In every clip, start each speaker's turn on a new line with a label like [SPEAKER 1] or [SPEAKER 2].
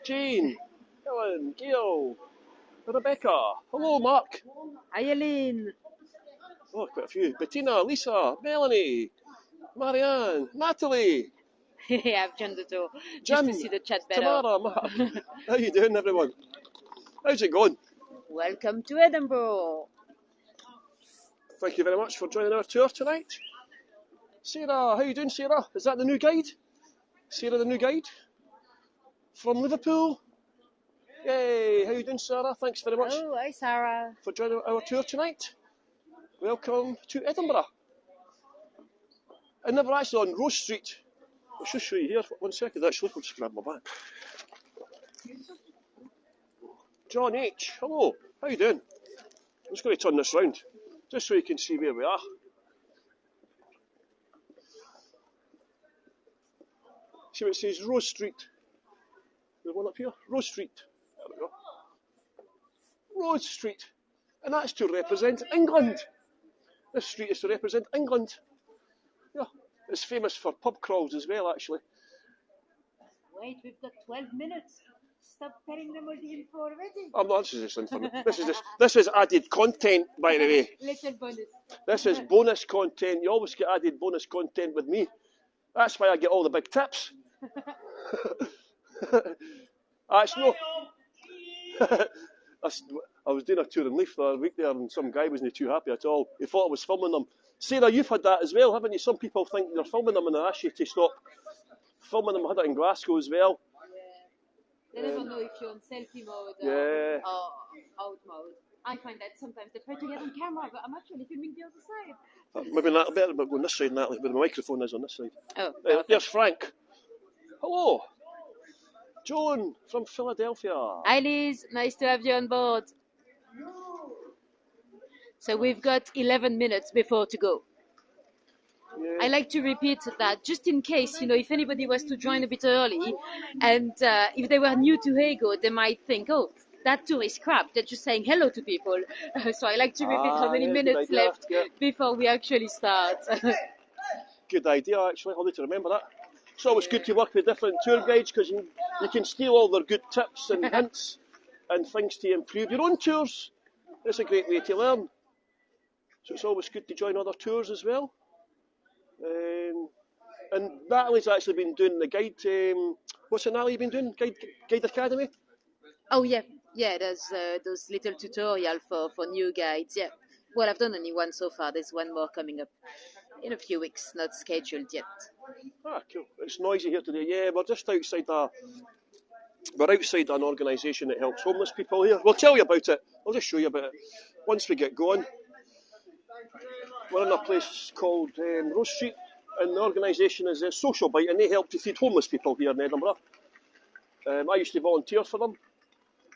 [SPEAKER 1] Jane, Helen, Gail, Rebecca. Hello, Mark.
[SPEAKER 2] Hi, Eileen.
[SPEAKER 1] Oh, quite a few. Bettina, Lisa, Melanie, Marianne, Nathalie,
[SPEAKER 2] I've joined the door just
[SPEAKER 1] Jim,
[SPEAKER 2] to see the chat better.
[SPEAKER 1] Tamara, Mark. How you doing, everyone? How's it going?
[SPEAKER 2] Welcome to Edinburgh.
[SPEAKER 1] Thank you very much for joining our tour tonight. Sarah, how you doing, Sarah? Is that the new guide? Sarah, the new guide? From Liverpool? Yay! How you doing, Sarah? Thanks very much
[SPEAKER 2] Oh, hi, Sarah.
[SPEAKER 1] for joining our tour tonight. Welcome to Edinburgh. And we're actually on Rose Street. I'll just show you here. 1 second, actually. I'll just grab my bag. John H. Hello. How you doing? I'm just going to turn this round, just so you can see where we are. See what it says? Rose Street. There's one up here. Rose Street. There we go. Rose Street. And that's to represent England. This street is to represent England. Yeah, it's famous for pub crawls as well, actually.
[SPEAKER 2] Wait, we've got 12 minutes. Stop telling them all the info already.
[SPEAKER 1] I'm not. This is just information. This is added content, by the way.
[SPEAKER 2] Little bonus.
[SPEAKER 1] This is bonus content. You always get added bonus content with me. That's why I get all the big tips. That's no. I was doing a tour in Leith the other week there, and some guy wasn't too happy at all. He thought I was filming them. Sarah, you've had that as well, haven't you? Some people think you're filming them and they ask you to stop filming them. I had it in Glasgow as well.
[SPEAKER 2] Yeah. They never know if you're on selfie mode
[SPEAKER 1] Yeah.
[SPEAKER 2] or out mode. I find that sometimes they try to get on camera, but I'm actually filming the other side.
[SPEAKER 1] Maybe not better, but on this side, Natalie, where the microphone is on this side.
[SPEAKER 2] Oh,
[SPEAKER 1] There's Frank. Hello. Joan from Philadelphia.
[SPEAKER 2] Hi, Liz. Nice to have you on board. So we've got 11 minutes before to go.
[SPEAKER 1] Yeah.
[SPEAKER 2] I like to repeat that just in case, if anybody was to join a bit early and if they were new to Heygo, they might think, oh, that tour is crap. They're just saying hello to people. So I like to repeat how many minutes left before we actually start.
[SPEAKER 1] Good idea, actually. I'll need to remember that. It's always good to work with different tour guides because you can steal all their good tips and hints and things to improve your own tours. It's a great way to learn. So it's always good to join other tours as well. And Natalie's actually been doing the guide. What's it, Natalie, been doing? Guide Academy?
[SPEAKER 2] Oh, yeah. Yeah, there's those little tutorial for new guides. Yeah. Well, I've done only one so far. There's one more coming up in a few weeks, not scheduled yet.
[SPEAKER 1] Ah, cool. It's noisy here today. Yeah, we're just outside an organisation that helps homeless people here. We'll tell you about it. I'll just show you about it once we get going. We're in a place called Rose Street, and the organisation is Social Bite, and they help to feed homeless people here in Edinburgh. I used to volunteer for them,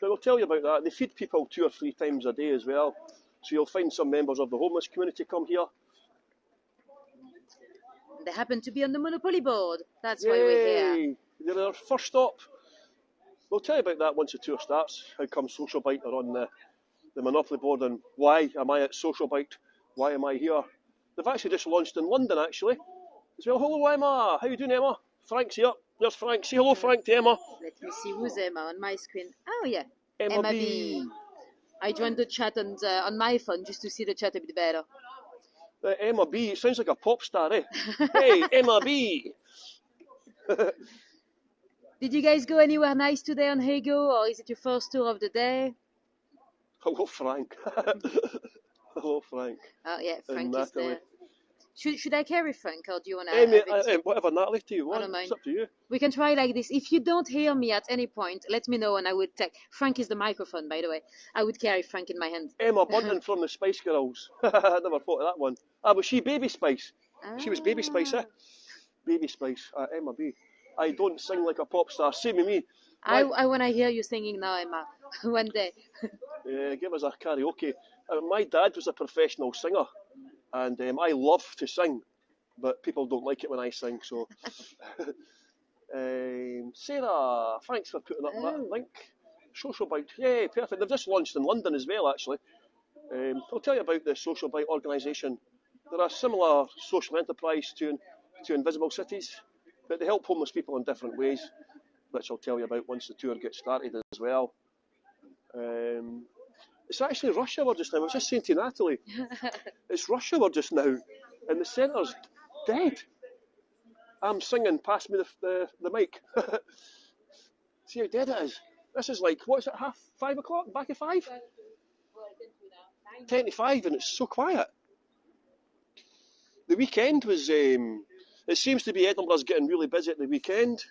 [SPEAKER 1] but we'll tell you about that. They feed people 2 or 3 times a day as well, so you'll find some members of the homeless community come here.
[SPEAKER 2] They happen to be on the Monopoly board. That's why we're here.
[SPEAKER 1] They're our first stop. We'll tell you about that once the tour starts. How come Social Bite are on the Monopoly board and why am I at Social Bite? Why am I here? They've actually just launched in London, actually. As well. Hello, Emma. How you doing, Emma? Frank's here. There's Frank. Say hello, Frank, to Emma.
[SPEAKER 2] Let me see who's Emma on my screen. Oh, yeah.
[SPEAKER 1] Emma B.
[SPEAKER 2] I joined the chat on my phone just to see the chat a bit better.
[SPEAKER 1] Emma B. It sounds like a pop star, eh? Hey, Emma B.
[SPEAKER 2] Did you guys go anywhere nice today on Heygo, or is it your first tour of the day?
[SPEAKER 1] Hello, Frank. Hello, Frank.
[SPEAKER 2] Oh, yeah, Frank is there. Should I carry Frank, or do you want
[SPEAKER 1] to... whatever, Natalie, do you want?
[SPEAKER 2] I don't mind.
[SPEAKER 1] It's up to you.
[SPEAKER 2] We can try like this. If you don't hear me at any point, let me know and I would take... Frank is the microphone, by the way. I would carry Frank in my hand.
[SPEAKER 1] Emma Bunton from the Spice Girls. I never thought of that one. Was she Baby Spice? She was Baby Spice, eh? Baby Spice, Emma B. I don't sing like a pop star. Same with me.
[SPEAKER 2] I want to hear you singing now, Emma. One day.
[SPEAKER 1] Yeah, give us a karaoke. My dad was a professional singer. And I love to sing, but people don't like it when I sing, so... Sarah, thanks for putting up that link. Social Bite, yeah, perfect. They've just launched in London as well, actually. I'll tell you about the Social Bite organisation. They're a similar social enterprise to Invisible Cities. But they help homeless people in different ways, which I'll tell you about once the tour gets started as well. It's actually rush hour just now. I was just saying to Nathalie, it's rush hour just now, and the centre's dead. I'm singing, pass me the mic. See how dead it is. This is like, what is it, 5 o'clock? Back at 5? 10 to 5, and it's so quiet. The weekend was, it seems to be Edinburgh's getting really busy at the weekend.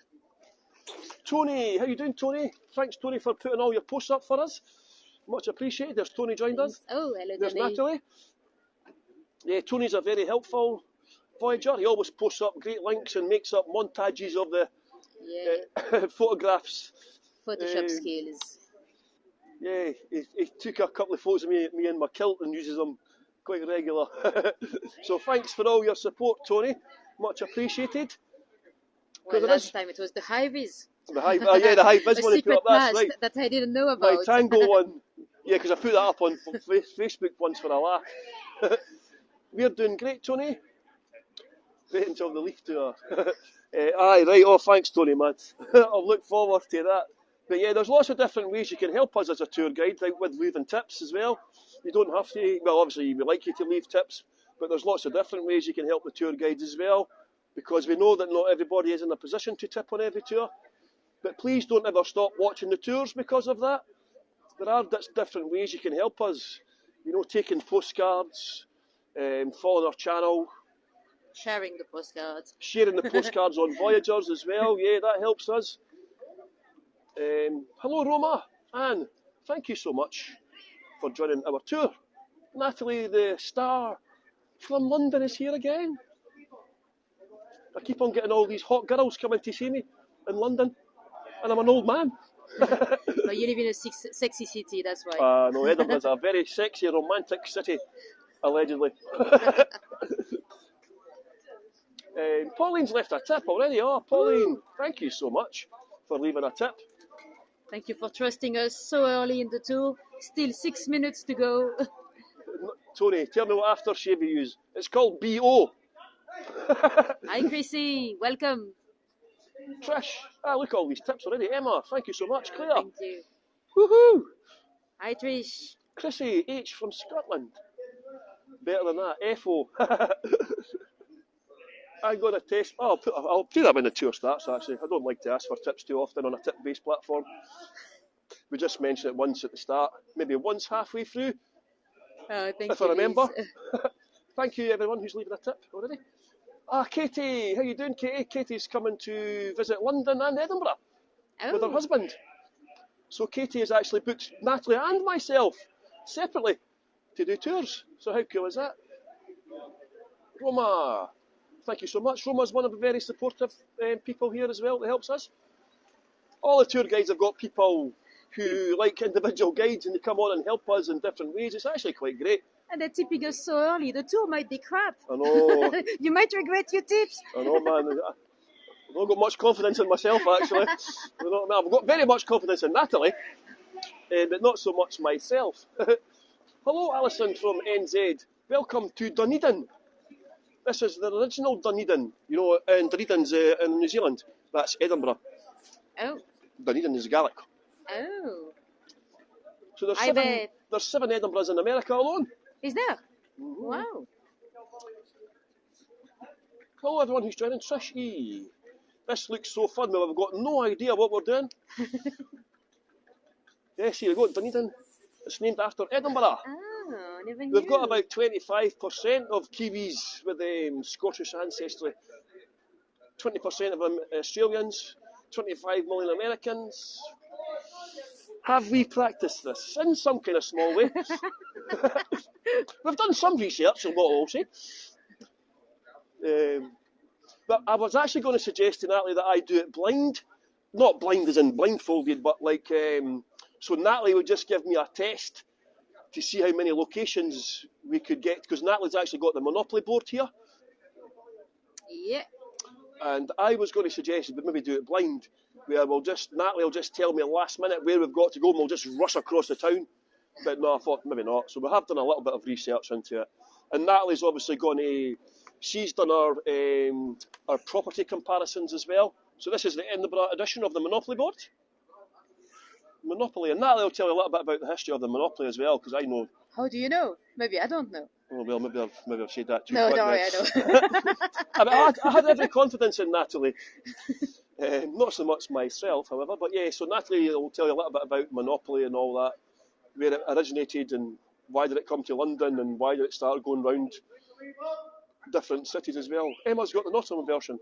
[SPEAKER 1] Tony, how you doing, Tony? Thanks, Tony, for putting all your posts up for us. Much appreciated. There's Tony joined us.
[SPEAKER 2] Oh, hello,
[SPEAKER 1] There's
[SPEAKER 2] Tony.
[SPEAKER 1] Nathalie. Yeah, Tony's a very helpful voyager. He always posts up great links and makes up montages of the photographs.
[SPEAKER 2] Photoshop skills.
[SPEAKER 1] Yeah, he took a couple of photos of me in my kilt and uses them quite regular. So thanks for all your support, Tony. Much appreciated.
[SPEAKER 2] Well, last time it was the high-vis.
[SPEAKER 1] The high-vis one he put up, that's right.
[SPEAKER 2] That I didn't know about.
[SPEAKER 1] My Tango one. Yeah, because I put that up on Facebook once for a laugh. We're doing great, Tony. Wait until the Leaf tour. Aye, right. Oh, thanks, Tony, man. I'll look forward to that. But yeah, there's lots of different ways you can help us as a tour guide, like with leaving tips as well. You don't have to, well, obviously we like you to leave tips, but there's lots of different ways you can help the tour guides as well, because we know that not everybody is in a position to tip on every tour. But please don't ever stop watching the tours because of that. There are different ways you can help us. You know, taking postcards, following our channel.
[SPEAKER 2] Sharing the postcards.
[SPEAKER 1] Sharing the postcards on Voyagers as well. Yeah, that helps us. Hello, Roma. Anne, thank you so much for joining our tour. Nathalie, the star from London, is here again. I keep on getting all these hot girls coming to see me in London, and I'm an old man.
[SPEAKER 2] No, you live in a sexy city, that's right.
[SPEAKER 1] No, Edinburgh's a very sexy, romantic city, allegedly. Pauline's left a tip already. Oh, Pauline, thank you so much for leaving a tip.
[SPEAKER 2] Thank you for trusting us so early in the tour. Still 6 minutes to go.
[SPEAKER 1] Tony, tell me what aftershave you use. It's called BO.
[SPEAKER 2] Hi, Chrissy. Welcome.
[SPEAKER 1] Trish, look at all these tips already. Emma, thank you so much. Claire.
[SPEAKER 2] Thank you.
[SPEAKER 1] Woohoo.
[SPEAKER 2] Hi, Trish.
[SPEAKER 1] Chrissy H from Scotland. Better than that. FO. I'm going to test. Oh, I'll do that when the tour starts, actually. I don't like to ask for tips too often on a tip-based platform. We just mention it once at the start, maybe once halfway through,
[SPEAKER 2] Thank
[SPEAKER 1] if
[SPEAKER 2] you,
[SPEAKER 1] I remember.
[SPEAKER 2] Liz.
[SPEAKER 1] Thank you, everyone who's leaving a tip already. Katie, how you doing, Katie? Katie's coming to visit London and Edinburgh with her husband. So Katie has actually booked Nathalie and myself separately to do tours. So how cool is that? Roma, thank you so much. Roma's one of the very supportive people here as well that helps us. All the tour guides have got people who like individual guides and they come on and help us in different ways. It's actually quite great.
[SPEAKER 2] And they're tipping us so early. The tour might be crap.
[SPEAKER 1] I know.
[SPEAKER 2] You might regret your tips.
[SPEAKER 1] I know, man. I've not got much confidence in myself, actually. I've got very much confidence in Nathalie, but not so much myself. Hello, Alison from NZ. Welcome to Dunedin. This is the original Dunedin. You know, and Dunedin's in New Zealand. That's Edinburgh.
[SPEAKER 2] Oh.
[SPEAKER 1] Dunedin is Gaelic.
[SPEAKER 2] Oh.
[SPEAKER 1] So there's 7 Edinburghs in America alone.
[SPEAKER 2] Is there?
[SPEAKER 1] Mm-hmm.
[SPEAKER 2] Wow.
[SPEAKER 1] Hello, everyone who's joining. Trish E. This looks so fun. Well, I've got no idea what we're doing. Yes, here we go. Dunedin. It's named after Edinburgh.
[SPEAKER 2] Oh, never knew.
[SPEAKER 1] We've got about 25% of Kiwis with Scottish ancestry. 20% of them Australians. 25 million Americans. Have we practiced this in some kind of small way? We've done some research on what I'll say. But I was actually going to suggest to Nathalie that I do it blind. Not blind as in blindfolded, but like, so Nathalie would just give me a test to see how many locations we could get, because Natalie's actually got the Monopoly board here.
[SPEAKER 2] Yeah.
[SPEAKER 1] And I was going to suggest we maybe do it blind, where Nathalie will just tell me last minute where we've got to go and we'll just rush across the town. But no, I thought maybe not. So we have done a little bit of research into it. And Natalie's obviously going to She's done our property comparisons as well. So this is the Edinburgh edition of the Monopoly board. Monopoly, and Natalie will tell you a little bit about the history of the Monopoly as well, because I know.
[SPEAKER 2] How do you know? Maybe I don't know.
[SPEAKER 1] Oh, well, maybe I've said that too
[SPEAKER 2] No,
[SPEAKER 1] quick.
[SPEAKER 2] don't worry, I know.
[SPEAKER 1] I had every confidence in Natalie. Not so much myself, however, but yeah, so Natalie will tell you a little bit about Monopoly and all that, where it originated and why did it come to London and why did it start going round different cities as well. Emma's got the Nottingham version.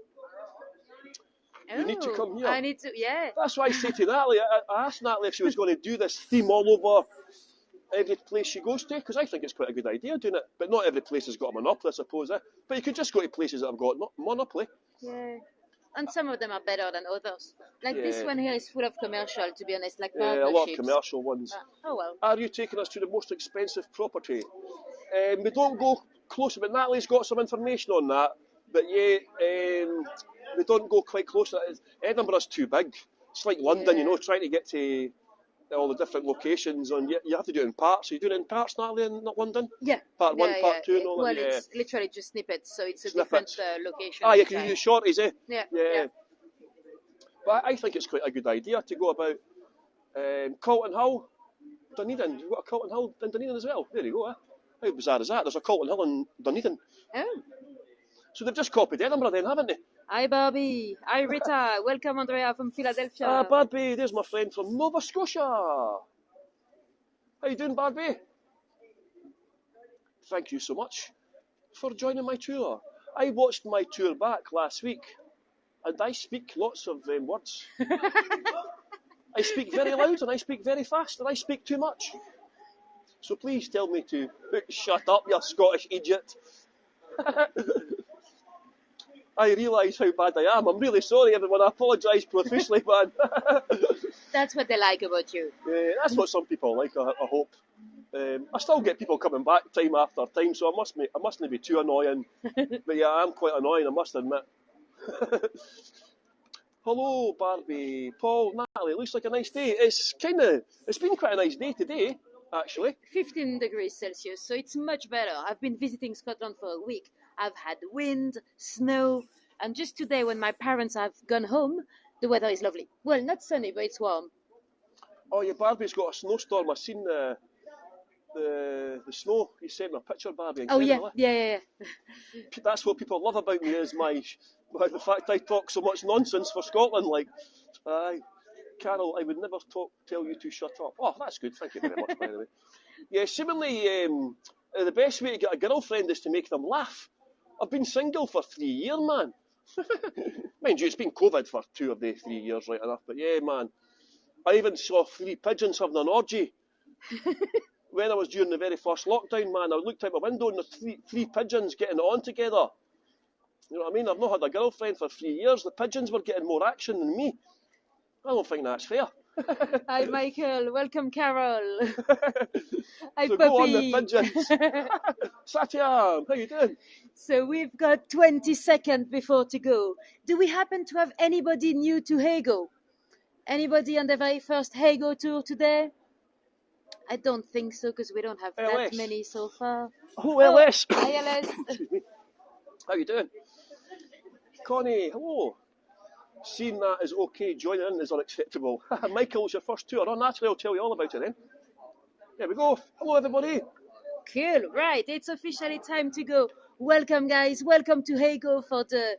[SPEAKER 1] You need to come here.
[SPEAKER 2] I need to, yeah.
[SPEAKER 1] That's why I say to Natalie, I asked Natalie if she was going to do this theme all over every place she goes to, because I think it's quite a good idea doing it. But not every place has got a Monopoly, I suppose. But you could just go to places that have got Monopoly.
[SPEAKER 2] Yeah. And some of them are better than others. Like this one here is full of commercial, to be honest, like partnerships.
[SPEAKER 1] A lot of commercial ones.
[SPEAKER 2] Oh well.
[SPEAKER 1] Are you taking us to the most expensive property? We don't go close, but Natalie's got some information on that. But yeah, we don't go quite close to that. Edinburgh's too big. It's like London, trying to get to all the different locations. And you have to do it in parts. Are you doing it in parts, Natalie, in London?
[SPEAKER 2] Yeah.
[SPEAKER 1] Part 1, part 2 and all
[SPEAKER 2] well,
[SPEAKER 1] that?
[SPEAKER 2] Well, it's literally just snippets, so it's a different location.
[SPEAKER 1] Ah, you can use shorties, eh?
[SPEAKER 2] Yeah.
[SPEAKER 1] But I think it's quite a good idea to go about Colton Hill, Dunedin. You've got a Colton Hill in Dunedin as well. There you go, eh? How bizarre is that? There's a Colton Hill in Dunedin.
[SPEAKER 2] Oh.
[SPEAKER 1] So they've just copied Edinburgh then, haven't they?
[SPEAKER 2] Hi, Barbie. Hi, Rita. Welcome, Andrea from Philadelphia.
[SPEAKER 1] Ah, Barbie, there's my friend from Nova Scotia. How you doing, Barbie? Thank you so much for joining my tour. I watched my tour back last week, and I speak lots of words. I speak very loud, and I speak very fast, and I speak too much. So please tell me to shut up, you Scottish idiot. I realise how bad I am. I'm really sorry, everyone. I apologise profusely, man.
[SPEAKER 2] That's what they like about you.
[SPEAKER 1] Yeah, that's what some people like, I hope. I still get people coming back time after time, so I mustn't be too annoying. But yeah, I am quite annoying, I must admit. Hello, Barbie, Paul, Natalie. Looks like a nice day. It's been quite a nice day today, actually.
[SPEAKER 2] 15 degrees Celsius, so it's much better. I've been visiting Scotland for a week. I've had wind, snow, and just today when my parents have gone home, the weather is lovely. Well, not sunny, but it's warm.
[SPEAKER 1] Oh yeah, Barbie's got a snowstorm. I've seen the snow. You sent me a picture, Barbie.
[SPEAKER 2] Incredible. Oh yeah.
[SPEAKER 1] That's what people love about me is the fact I talk so much nonsense for Scotland. Like, Carol, I would never tell you to shut up. Oh, that's good. Thank you very much, by the way. Yeah, seemingly the best way to get a girlfriend is to make them laugh. I've been single for 3 years, man. Mind you, it's been COVID for 2 of the 3 years, right enough. But yeah, man. I even saw 3 pigeons having an orgy. When I was during the very first lockdown, man, I looked out my window and there's 3 pigeons getting it on together. You know what I mean? I've not had a girlfriend for 3 years. The pigeons were getting more action than me. I don't think that's fair.
[SPEAKER 2] Hi, Michael. Welcome, Carol. Hi,
[SPEAKER 1] so
[SPEAKER 2] Puppy.
[SPEAKER 1] Go on, the pigeons. Satyam, how you doing?
[SPEAKER 2] So we've got 20 seconds before to go. Do we happen to have anybody new to Heygo? Anybody on the very first Heygo tour today? I don't think so, because we don't have that many so far.
[SPEAKER 1] Oh, LS.
[SPEAKER 2] Hi, LS.
[SPEAKER 1] Excuse me. How you doing? Connie, hello. Seeing that is okay, joining in is unacceptable. Michael, it's your first tour. Nathalie will tell you all about it then. There we go. Hello, everybody.
[SPEAKER 2] Cool. Right, it's officially time to go. Welcome, guys. Welcome to Heygo for the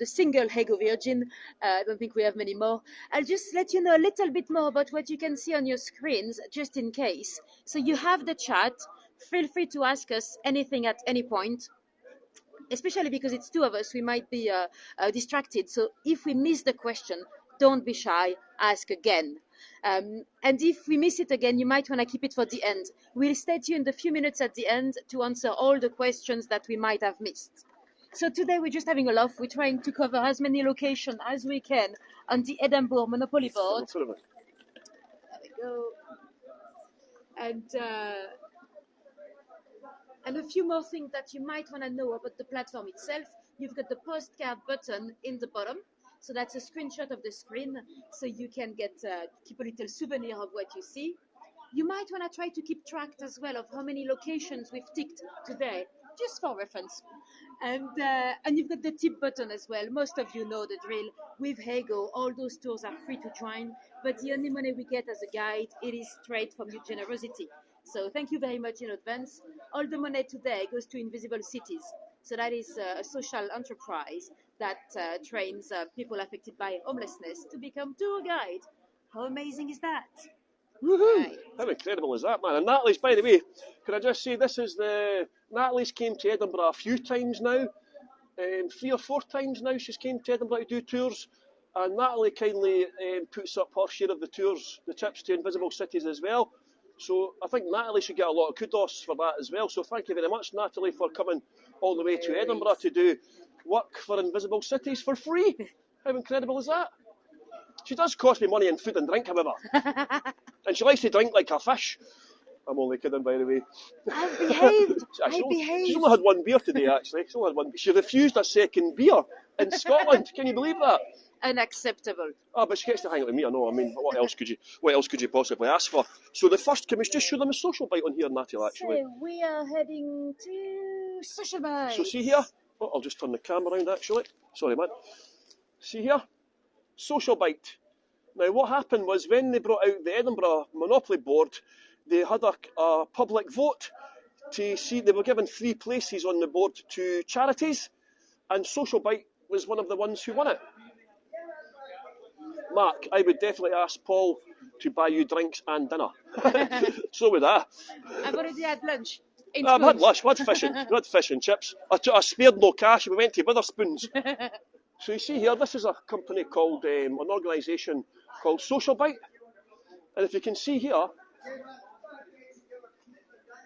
[SPEAKER 2] single Heygo Virgin. I don't think we have many more. I'll just let you know a little bit more about what you can see on your screens, just in case. So you have the chat. Feel free to ask us anything at any point. Especially because it's 2 of us, we might be distracted. So if we miss the question, don't be shy, ask again. And if we miss it again, you might want to keep it for the end. We'll stay tuned a few minutes at the end to answer all the questions that we might have missed. So today we're just having a laugh. We're trying to cover as many locations as we can on the Edinburgh Monopoly board. There we go. And a few more things that you might want to know about the platform itself. You've got the postcard button in the bottom. So that's a screenshot of the screen. So you can keep a little souvenir of what you see. You might want to try to keep track as well of how many locations we've ticked today, just for reference. And you've got the tip button as well. Most of you know the drill. With Heygo, all those tours are free to join, but the only money we get as a guide, it is straight from your generosity. So thank you very much in advance. All the money today goes to Invisible Cities. So that is a social enterprise that trains people affected by homelessness to become tour guide. How amazing is that?
[SPEAKER 1] Woohoo!
[SPEAKER 2] Right.
[SPEAKER 1] How incredible is that, man? And Natalie's, by the way, can I just say this is Natalie's came to Edinburgh a few times now, 3 or 4 times now she's came to Edinburgh to do tours, and Natalie kindly puts up her share of the tours, the trips to Invisible Cities as well. So I think Natalie should get a lot of kudos for that as well. So thank you very much, Natalie, for coming all the way to Edinburgh to do work for Invisible Cities for free. How incredible is that? She does cost me money in food and drink, however. And she likes to drink like a fish. I'm only kidding, by the way.
[SPEAKER 2] I've behaved.
[SPEAKER 1] She's only had one beer today, actually. She refused a second beer in Scotland. Can you believe that?
[SPEAKER 2] Unacceptable.
[SPEAKER 1] Oh, but she gets to hang out with me, I know. I mean, what else could you possibly ask for? So the first, can we just show them a social bite on here, Nathalie, actually?
[SPEAKER 2] So we are heading to Social Bite.
[SPEAKER 1] So see here. Oh, I'll just turn the camera around, actually. Sorry, man. See here? Social Bite. Now, what happened was when they brought out the Edinburgh Monopoly Board, they had a public vote to see. They were given 3 places on the board to charities, and Social Bite was one of the ones who won it. Mark, I would definitely ask Paul to buy you drinks and dinner. So would I.
[SPEAKER 2] I've already had lunch.
[SPEAKER 1] I've had lunch. We had fish and chips. I spared no cash. We went to Witherspoons. So you see here, this is a company called, an organisation called Social Bite. And if you can see here,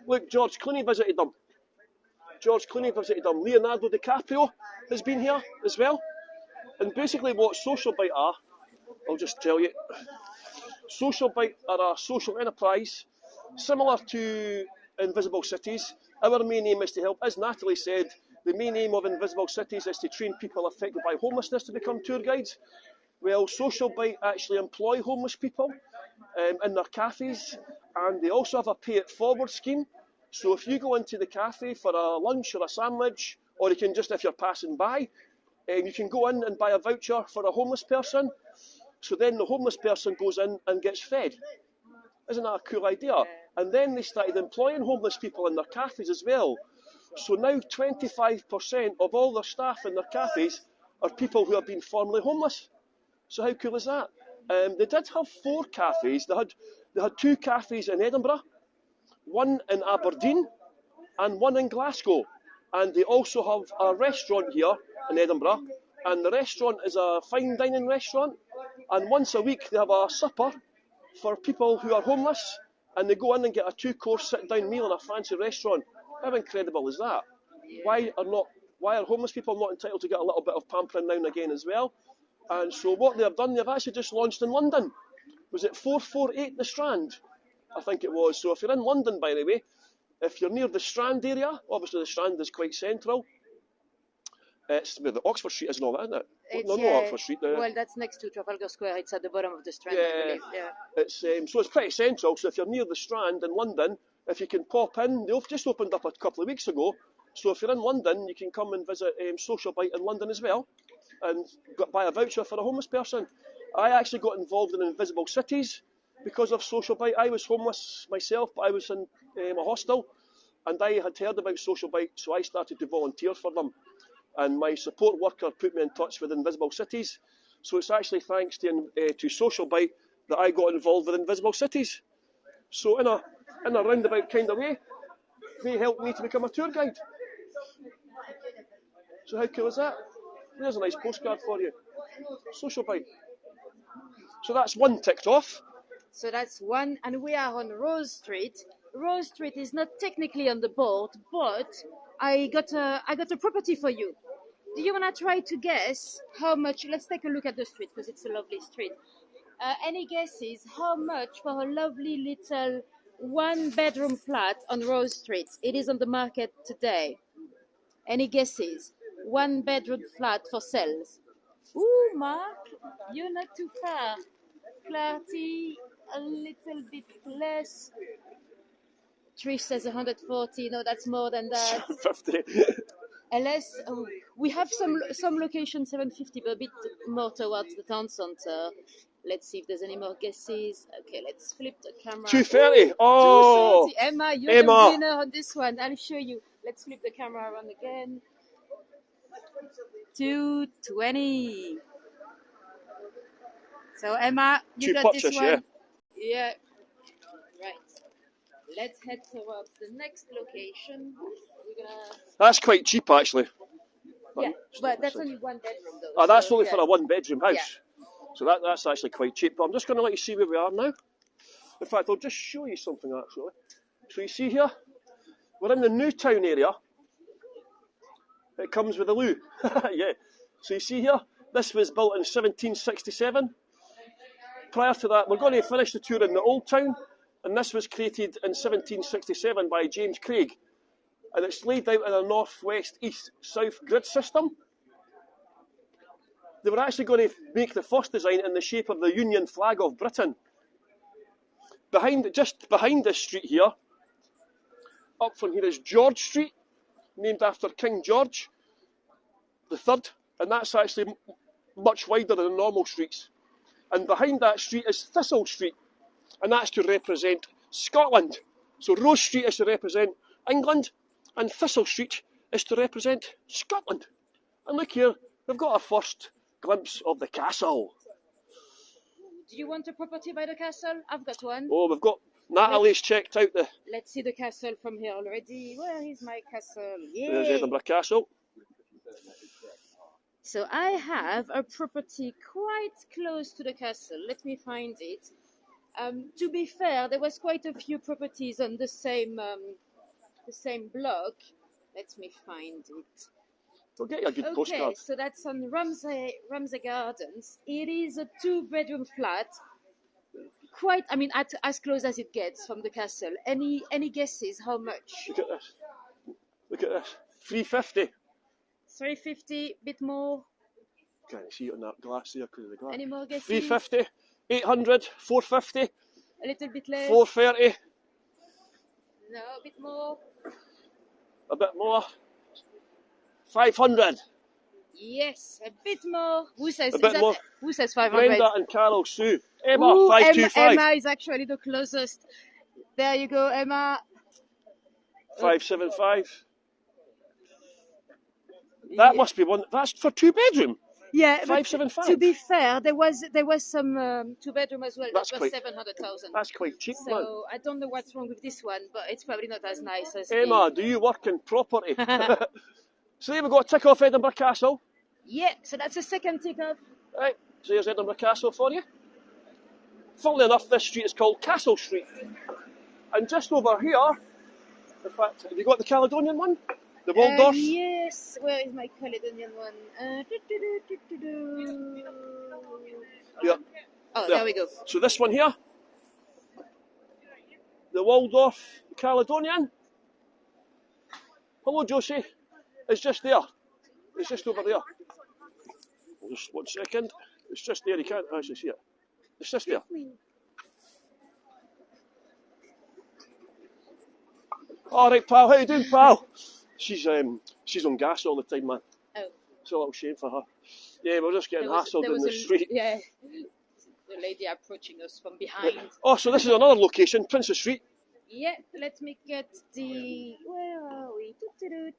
[SPEAKER 1] look, George Clooney visited them. Leonardo DiCaprio has been here as well. And basically what Social Bite are, I'll just tell you. Social Bite are a social enterprise similar to Invisible Cities. Our main aim is to help, as Nathalie said, the main aim of Invisible Cities is to train people affected by homelessness to become tour guides. Well, Social Bite actually employ homeless people in their cafes, and they also have a pay it forward scheme. So if you go into the cafe for a lunch or a sandwich, or you can just, if you're passing by, you can go in and buy a voucher for a homeless person. So then the homeless person goes in and gets fed. Isn't that a cool idea? And then they started employing homeless people in their cafes as well. So now 25% of all their staff in their cafes are people who have been formerly homeless. So how cool is that? They did have 4 cafes. They had 2 cafes in Edinburgh, 1 in Aberdeen and 1 in Glasgow. And they also have a restaurant here in Edinburgh. And the restaurant is a fine dining restaurant. And once a week they have a supper for people who are homeless. And they go in and get a 2-course sit-down meal in a fancy restaurant. How incredible is that? Why are homeless people not entitled to get a little bit of pampering now and again as well? And so what they've done, they've actually just launched in London. Was it 448 The Strand? I think it was. So if you're in London, by the way, if you're near the Strand area, obviously the Strand is quite central. It's where the Oxford Street is and all that, isn't it? No, Oxford Street.
[SPEAKER 2] Well, that's next to Trafalgar Square. It's at the bottom of the Strand,
[SPEAKER 1] yeah,
[SPEAKER 2] I believe. Yeah.
[SPEAKER 1] So it's pretty central. So if you're near the Strand in London, if you can pop in, they've just opened up a couple of weeks ago. So if you're in London, you can come and visit Social Bite in London as well, and buy a voucher for a homeless person. I actually got involved in Invisible Cities because of Social Bite. I was homeless myself, but I was in a hostel, and I had heard about Social Bite, so I started to volunteer for them. And my support worker put me in touch with Invisible Cities. So it's actually thanks to Social Bite that I got involved with Invisible Cities. So in a roundabout kind of way, they helped me to become a tour guide. So how cool is that? There's a nice postcard for you. Social Bite. So that's 1 ticked off.
[SPEAKER 2] So that's 1, and we are on Rose Street. Rose Street is not technically on the board, but I got a property for you. Do you want to try to guess how much? Let's take a look at the street because it's a lovely street. Any guesses how much for a lovely little 1-bedroom flat on Rose Street? It is on the market today. Any guesses? 1-bedroom flat for sales. Ooh, Mark, you're not too far. Clarity, a little bit less. Trish says 140. No, that's more than that.
[SPEAKER 1] 50.
[SPEAKER 2] LS, we have some location 750, but a bit more towards the town center. Let's see if there's any more guesses. Okay, let's flip the camera.
[SPEAKER 1] 230. Oh,
[SPEAKER 2] 230. Emma, you're
[SPEAKER 1] Emma.
[SPEAKER 2] the winner on this one. I'll show you. Let's flip the camera around again. 220. So Emma, you got this one. Yeah. Right. Let's head towards the next location.
[SPEAKER 1] That's quite cheap, actually.
[SPEAKER 2] Yeah, but that's only one bedroom, though.
[SPEAKER 1] Oh, that's only for a one-bedroom house. Yeah. So that's actually quite cheap. But I'm just going to let you see where we are now. In fact, I'll just show you something, actually. So you see here, we're in the New Town area. It comes with a loo. Yeah. So you see here, this was built in 1767. Prior to that, we're going to finish the tour in the Old Town, and this was created in 1767 by James Craig. And it's laid out in a north-west, east-south grid system. They were actually going to make the first design in the shape of the Union flag of Britain. Just behind this street here, up from here is George Street, named after King George III, and that's actually much wider than normal streets. And behind that street is Thistle Street, and that's to represent Scotland. So Rose Street is to represent England, and Thistle Street is to represent Scotland. And look here, we've got our first glimpse of the castle.
[SPEAKER 2] Do you want a property by the castle? I've got one.
[SPEAKER 1] Oh, we've got Nathalie's checked out the...
[SPEAKER 2] Let's see the castle from here already. Where is my castle? Yay.
[SPEAKER 1] There's Edinburgh Castle.
[SPEAKER 2] So I have a property quite close to the castle. Let me find it. To be fair, there was quite a few properties on the same block. Let me find it.
[SPEAKER 1] We'll get you a good postcard.
[SPEAKER 2] Okay, so that's on Ramsay Gardens. It is a 2-bedroom flat. Quite, I mean, as close as it gets from the castle. Any guesses how much?
[SPEAKER 1] Look at this. Look at this. 350.
[SPEAKER 2] 350, bit more.
[SPEAKER 1] Can't see it on that glass there because of the glass.
[SPEAKER 2] Any more guesses?
[SPEAKER 1] 350, 800, 450.
[SPEAKER 2] A little bit less.
[SPEAKER 1] 430.
[SPEAKER 2] No, a bit more.
[SPEAKER 1] A bit more. 500.
[SPEAKER 2] Yes, a bit more. Who says
[SPEAKER 1] a bit more?
[SPEAKER 2] Who says 500?
[SPEAKER 1] Brenda and Carol Sue. Emma, 525.
[SPEAKER 2] Emma is actually the closest. There you go, Emma.
[SPEAKER 1] 575. That must be one. That's for 2-bedroom.
[SPEAKER 2] Yeah,
[SPEAKER 1] 575.
[SPEAKER 2] To be fair, there was some 2-bedroom as well.
[SPEAKER 1] That's
[SPEAKER 2] that was 700,000.
[SPEAKER 1] That's quite cheap,
[SPEAKER 2] so
[SPEAKER 1] man.
[SPEAKER 2] I don't know what's wrong with this one, but it's probably not as nice as
[SPEAKER 1] Emma, do you work in property? So there we got a tick off Edinburgh Castle.
[SPEAKER 2] Yeah, so that's a second tick off.
[SPEAKER 1] Right, so here's Edinburgh Castle for you. Funnily enough, this street is called Castle Street. And just over here, in fact, have you got the Caledonian one? The Waldorf?
[SPEAKER 2] Yes, where is my Caledonian one?
[SPEAKER 1] Yeah.
[SPEAKER 2] Oh, there we go.
[SPEAKER 1] So this one here, the Waldorf Caledonian. Hello, Josie. It's just there. It's just over there. Just 1 second. It's just there. You can't actually see it. It's just there. All right, pal. How you doing, pal? She's on gas all the time, man.
[SPEAKER 2] Oh.
[SPEAKER 1] It's a little shame for her. Yeah, we're just getting hassled in the street.
[SPEAKER 2] Yeah. The lady approaching us from behind.
[SPEAKER 1] Oh, so this is another location, Princess Street.
[SPEAKER 2] Yeah, let me get the... Where are we? Princess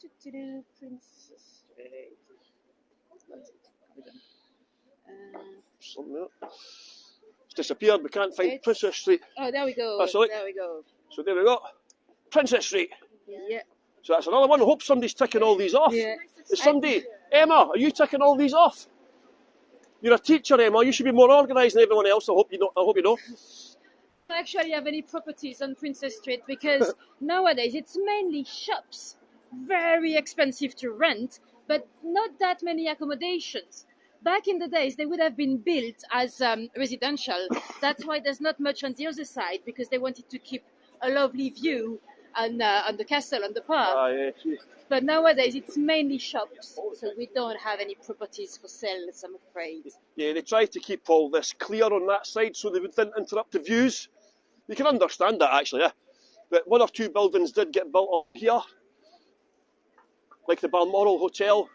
[SPEAKER 2] Street.
[SPEAKER 1] Something there. It's disappeared. We can't find Princess Street.
[SPEAKER 2] Oh, there we go.
[SPEAKER 1] That's right.
[SPEAKER 2] There we go.
[SPEAKER 1] So there we go. Princess Street.
[SPEAKER 2] Yeah.
[SPEAKER 1] So that's another one. I hope somebody's ticking all these off.
[SPEAKER 2] Yeah.
[SPEAKER 1] Is somebody... Emma, are you ticking all these off? You're a teacher, Emma. You should be more organised than everyone else. I hope you know. I
[SPEAKER 2] don't actually have any properties on Princess Street because nowadays it's mainly shops. Very expensive to rent, but not that many accommodations. Back in the days, they would have been built as residential. That's why there's not much on the other side, because they wanted to keep a lovely view on the castle, on the park.
[SPEAKER 1] Yeah.
[SPEAKER 2] But nowadays, it's mainly shops, so we don't have any properties for sale, I'm afraid.
[SPEAKER 1] Yeah, they try to keep all this clear on that side so they wouldn't interrupt the views. You can understand that, actually, yeah. But 1 or 2 buildings did get built up here. like the Balmoral Hotel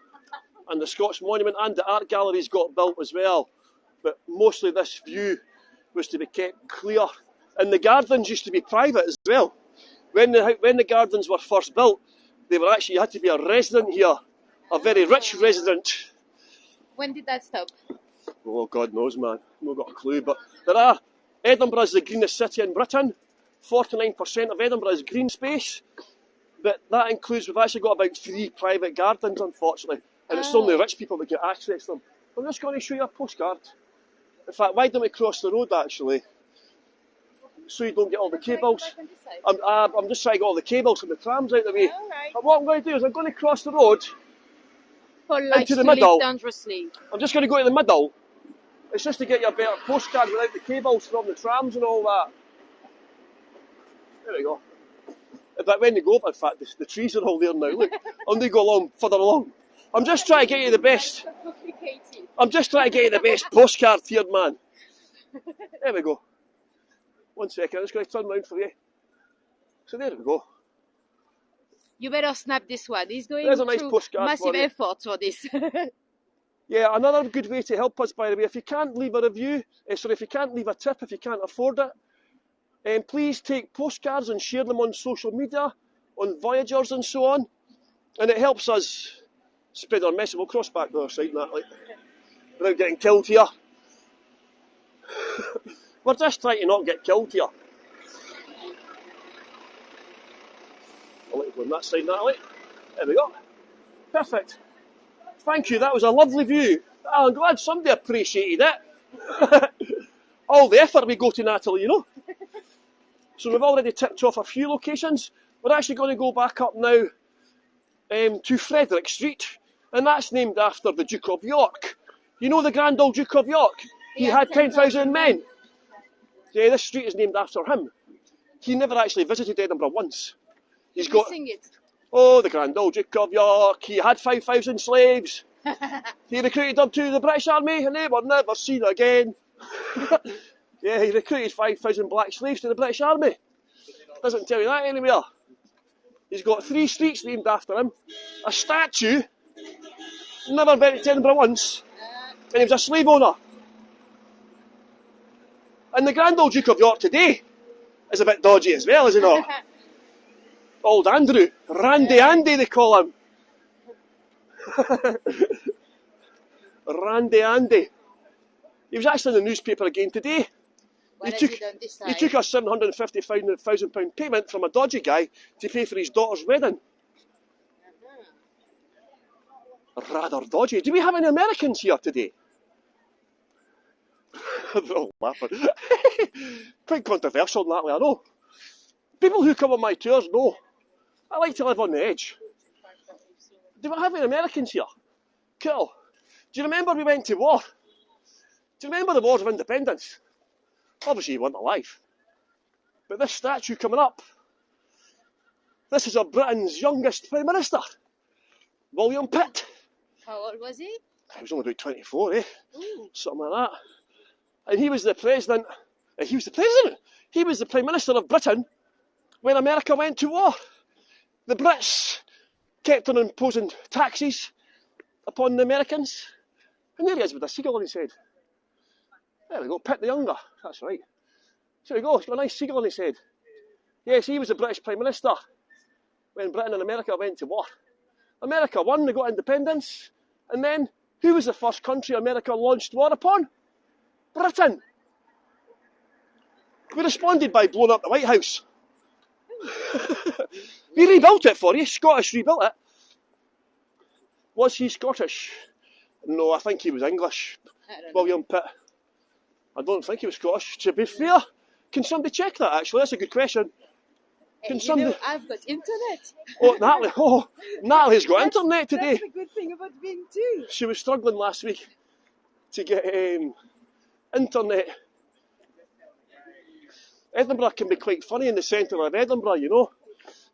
[SPEAKER 1] and the Scots Monument, and the art galleries got built as well. But mostly this view was to be kept clear. And the gardens used to be private as well. When the gardens were first built, they were actually, you had to be a resident here, a very rich resident.
[SPEAKER 2] When did that stop?
[SPEAKER 1] Oh, God knows, man. Not got a clue. But Edinburgh is the greenest city in Britain. 49% of Edinburgh is green space. But that includes, we've actually got about 3 private gardens, unfortunately. And it's only rich people that get access to them. I'm just going to show you a postcard. In fact, why don't we cross the road, actually? So you don't get all the cables. I'm just trying to get all the cables and the trams out of the way. And what I'm going to do is I'm going to cross the road into the middle.
[SPEAKER 2] Dangerously.
[SPEAKER 1] I'm just going to go to the middle. It's just to get you a better postcard without the cables from the trams and all that. There we go. In fact, when they go, in fact, the trees are all there now. Look, and they go along further along. I'm just trying to get you the best. I'm just trying to get you the best postcard here, man. There we go. 1 second, I'm just going to turn around for you. So there we go.
[SPEAKER 2] You better snap this one. He's going
[SPEAKER 1] There's a nice
[SPEAKER 2] through
[SPEAKER 1] postcard
[SPEAKER 2] massive
[SPEAKER 1] for you.
[SPEAKER 2] effort for this.
[SPEAKER 1] Yeah, another good way to help us, by the way, if you can't leave a review, if you can't leave a tip, if you can't afford it, please take postcards and share them on social media, on Voyagers and so on, and it helps us spread our message. We'll cross back the other side, Nathalie, without getting killed here. We're just trying to not get killed here. I'll let you go on that side, Nathalie. There we go. Perfect. Thank you, that was a lovely view. Oh, I'm glad somebody appreciated it. All the effort we go to, Nathalie, you know. So we've already tipped off a few locations. We're actually going to go back up now to Frederick Street, and that's named after the Duke of York. You know the Grand Old Duke of York? He had 10,000 men. Yeah, this street is named after him. He never actually visited Edinburgh once. He's got...
[SPEAKER 2] Sing it.
[SPEAKER 1] Oh, the Grand Old Duke of York, he had 5,000 slaves. He recruited them to the British Army and they were never seen again. Yeah, he recruited 5,000 black slaves to the British Army. Doesn't tell you that anywhere. He's got 3 streets named after him. A statue, never been to Edinburgh once, and he was a slave owner. And the Grand Old Duke of York today is a bit dodgy as well, is he not? Old Andrew, Randy Andy they call him. Randy Andy. He was actually in the newspaper again today. He took a £750,000 payment from a dodgy guy to pay for his daughter's wedding. Rather dodgy. Do we have any Americans here today? They're all laughing. Quite controversial, Natalie, I know. People who come on my tours know I like to live on the edge. Do we have any Americans here? Cool. Do you remember we went to war? Do you remember the Wars of Independence? Obviously you weren't alive. But this statue coming up, this is Britain's youngest Prime Minister, William Pitt.
[SPEAKER 2] How old was he?
[SPEAKER 1] He was only about 24, eh?
[SPEAKER 2] Ooh.
[SPEAKER 1] Something like that. And he was the president, he was the Prime Minister of Britain when America went to war. The Brits kept on imposing taxes upon the Americans. And there he is with a seagull on his head. There we go, Pitt the Younger, that's right. So there we go, he's got a nice seagull on his head. Yes, he was the British Prime Minister when Britain and America went to war. America won, they got independence, and then who was the first country America launched war upon? Britain. We responded by blowing up the White House. We rebuilt it for you, Scottish rebuilt it. Was he Scottish? No, I think he was English. William Pitt. I don't think he was Scottish. To be fair, can somebody check that actually? That's a good question.
[SPEAKER 2] Can somebody... I've got internet.
[SPEAKER 1] Natalie's got internet today.
[SPEAKER 2] That's the good thing about being two.
[SPEAKER 1] She was struggling last week to get internet. Edinburgh can be quite funny in the centre of Edinburgh, you know.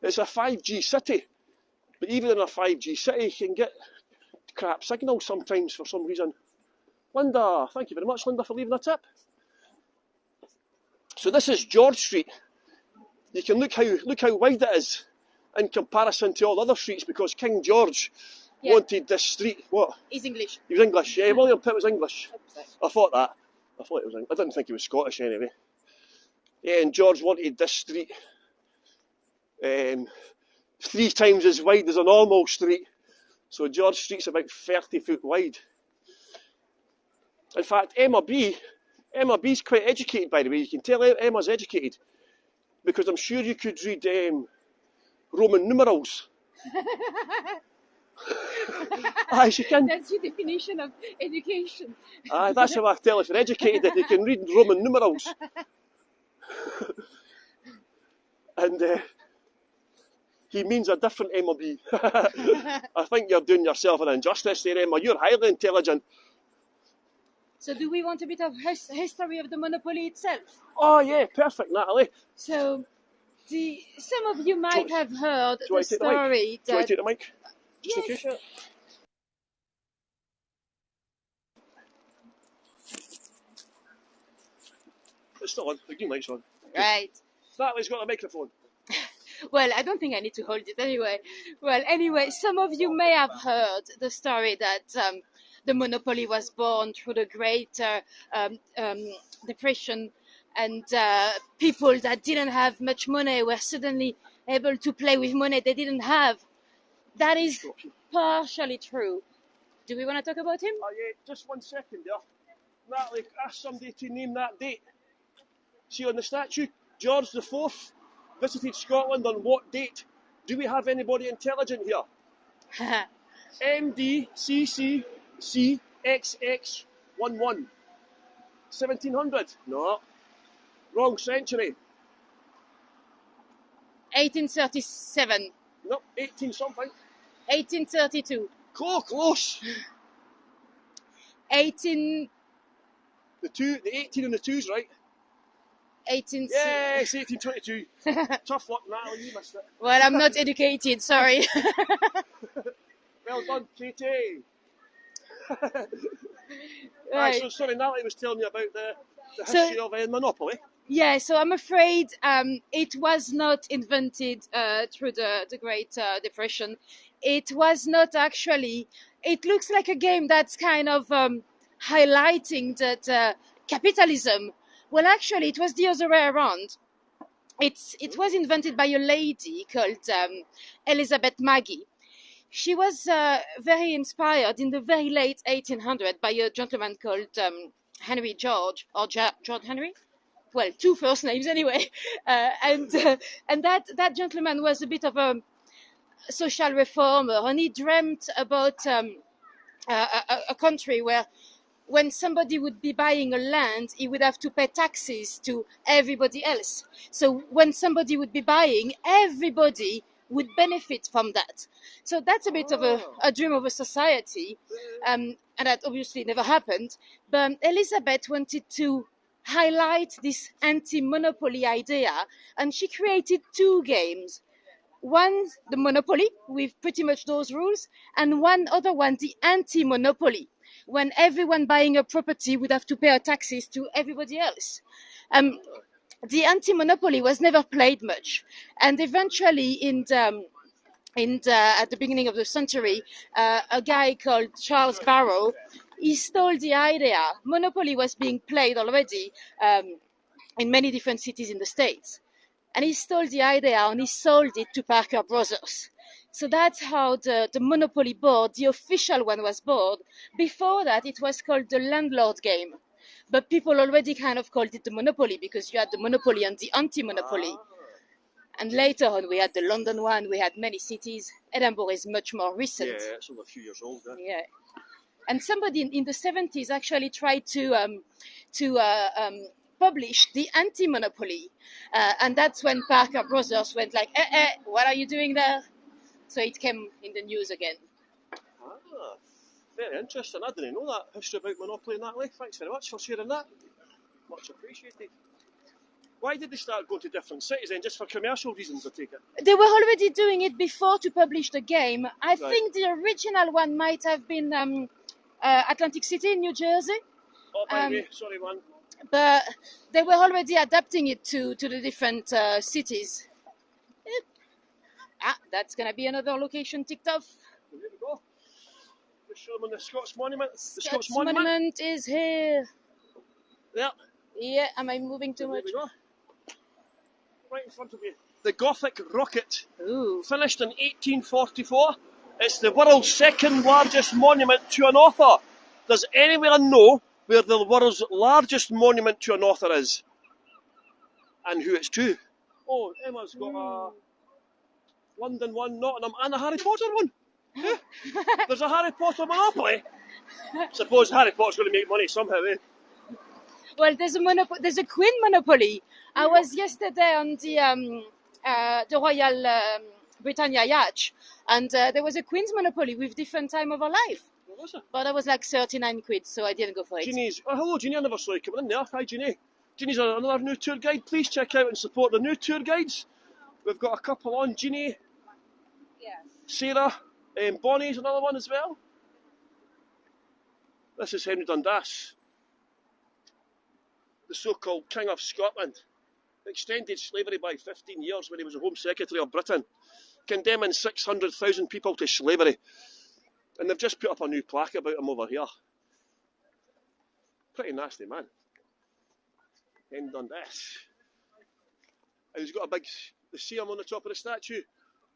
[SPEAKER 1] It's a 5G city, but even in a 5G city, you can get crap signal sometimes for some reason. Linda, thank you very much, Linda, for leaving a tip. So this is George Street. You can look how wide it is, in comparison to all other streets, because King George wanted this street. What?
[SPEAKER 2] He's English.
[SPEAKER 1] He was English. Yeah, William Pitt was English. I thought that. I thought it was. I didn't think he was Scottish anyway. Yeah, and George wanted this street 3 times as wide as a normal street. So George Street's about 30 foot wide. In fact, Emma B's quite educated, by the way. You can tell Emma's educated, because I'm sure you could read Roman numerals. Aye, she can.
[SPEAKER 2] That's your definition of education.
[SPEAKER 1] Aye, that's how I tell if you're educated, if you can read Roman numerals. And he means a different Emma B. I think you're doing yourself an injustice there, Emma. You're highly intelligent.
[SPEAKER 2] So do we want a bit of history of the monopoly itself?
[SPEAKER 1] Oh yeah, perfect, Natalie.
[SPEAKER 2] So some of you might have heard the story.
[SPEAKER 1] Do you want to take the mic? Just in case?
[SPEAKER 2] Sure.
[SPEAKER 1] It's not on. The green light's on.
[SPEAKER 2] Right.
[SPEAKER 1] Natalie's got a microphone.
[SPEAKER 2] Well, I don't think I need to hold it anyway. Well, anyway, some of you may have heard the story that the monopoly was born through the Great Depression, and people that didn't have much money were suddenly able to play with money they didn't have. That is partially true. Do we want to talk about him?
[SPEAKER 1] Oh yeah, just 1 second there. Natalie, ask somebody to name that date. See on the statue, George IV visited Scotland on what date? Do we have anybody intelligent here? MDCCCXX11. 1700? No. Wrong century.
[SPEAKER 2] 1837.
[SPEAKER 1] No, 18 something.
[SPEAKER 2] 1832.
[SPEAKER 1] Close.
[SPEAKER 2] 18.
[SPEAKER 1] The 18 and the 2's right.
[SPEAKER 2] 18.
[SPEAKER 1] Yes, 1822. Tough luck, Natalie, you missed it.
[SPEAKER 2] Well, I'm not educated, sorry.
[SPEAKER 1] Well done, Katie.
[SPEAKER 2] Right.
[SPEAKER 1] So sorry, Natalie was telling me about the history of Monopoly.
[SPEAKER 2] Yeah, so I'm afraid it was not invented through the Great Depression. It was not actually. It looks like a game that's kind of highlighting that capitalism. Well, actually, it was the other way around. It was invented by a lady called Elizabeth Maggie. She was very inspired in the very late 1800s by a gentleman called Henry George, or George Henry. Well, 2 first names anyway. And that gentleman was a bit of a social reformer, and he dreamt about a country where when somebody would be buying a land, he would have to pay taxes to everybody else. So when somebody would be buying, everybody would benefit from that. So that's a bit of a dream of a society, and that obviously never happened. But Elizabeth wanted to highlight this anti-monopoly idea, and she created 2 games. One, the Monopoly, with pretty much those rules, and one other one, the anti-monopoly, when everyone buying a property would have to pay taxes to everybody else. The anti-monopoly was never played much, and eventually at the beginning of the century, a guy called Charles Barrow, he stole the idea. Monopoly was being played already in many different cities in the States. And he stole the idea and he sold it to Parker Brothers. So that's how the Monopoly board, the official one, was born. Before that, it was called the landlord game. But people already kind of called it the Monopoly because you had the Monopoly and the anti-Monopoly. And later on, we had the London one, we had many cities. Edinburgh is much more recent.
[SPEAKER 1] Yeah, it's only a few years old.
[SPEAKER 2] Yeah. And somebody in the 70s actually tried to publish the anti-monopoly. And that's when Parker Brothers went like, what are you doing there? So it came in the news again.
[SPEAKER 1] Ah, very interesting. I didn't know that history about Monopoly, Natalie. Thanks very much for sharing that. Much appreciated. Why did they start going to different cities then? Just for commercial reasons, I take it?
[SPEAKER 2] They were already doing it before to publish the game. I think the original one might have been Atlantic City in New Jersey.
[SPEAKER 1] Oh, by the way, sorry, man.
[SPEAKER 2] But they were already adapting it to the different cities. Ah, that's going to be another location ticked off.
[SPEAKER 1] There we go. Just show them on the Scots Monument. The
[SPEAKER 2] Scots Monument is here.
[SPEAKER 1] There.
[SPEAKER 2] Yeah, am I moving too much?
[SPEAKER 1] There we go. Right in front of you. The Gothic Rocket.
[SPEAKER 2] Ooh.
[SPEAKER 1] Finished in 1844. It's the world's second largest monument to an author. Does anyone know where the world's largest monument to an author is? And who it's to? Oh, Emma's got a London one, Nottingham, and a Harry Potter one. Yeah. There's a Harry Potter monopoly. Suppose Harry Potter's going to make money somehow, eh?
[SPEAKER 2] Well, there's a Queen monopoly. I was yesterday on the Royal Britannia yacht, and there was a Queen's monopoly with different time of her life.
[SPEAKER 1] What was it?
[SPEAKER 2] But I was like 39 quid, so I didn't go for it.
[SPEAKER 1] Jeannie's. Oh, hello, Jeannie. I never saw you coming in there. Hi, Jeannie. Jeannie's another new tour guide. Please check out and support the new tour guides. We've got a couple on. Jeannie, Sarah, Bonnie's another one as well. This is Henry Dundas, the so-called King of Scotland. Extended slavery by 15 years when he was the Home Secretary of Britain, condemning 600,000 people to slavery. And they've just put up a new plaque about him over here. Pretty nasty man. Henry Dundas. And he's got a big, you see him on the top of the statue?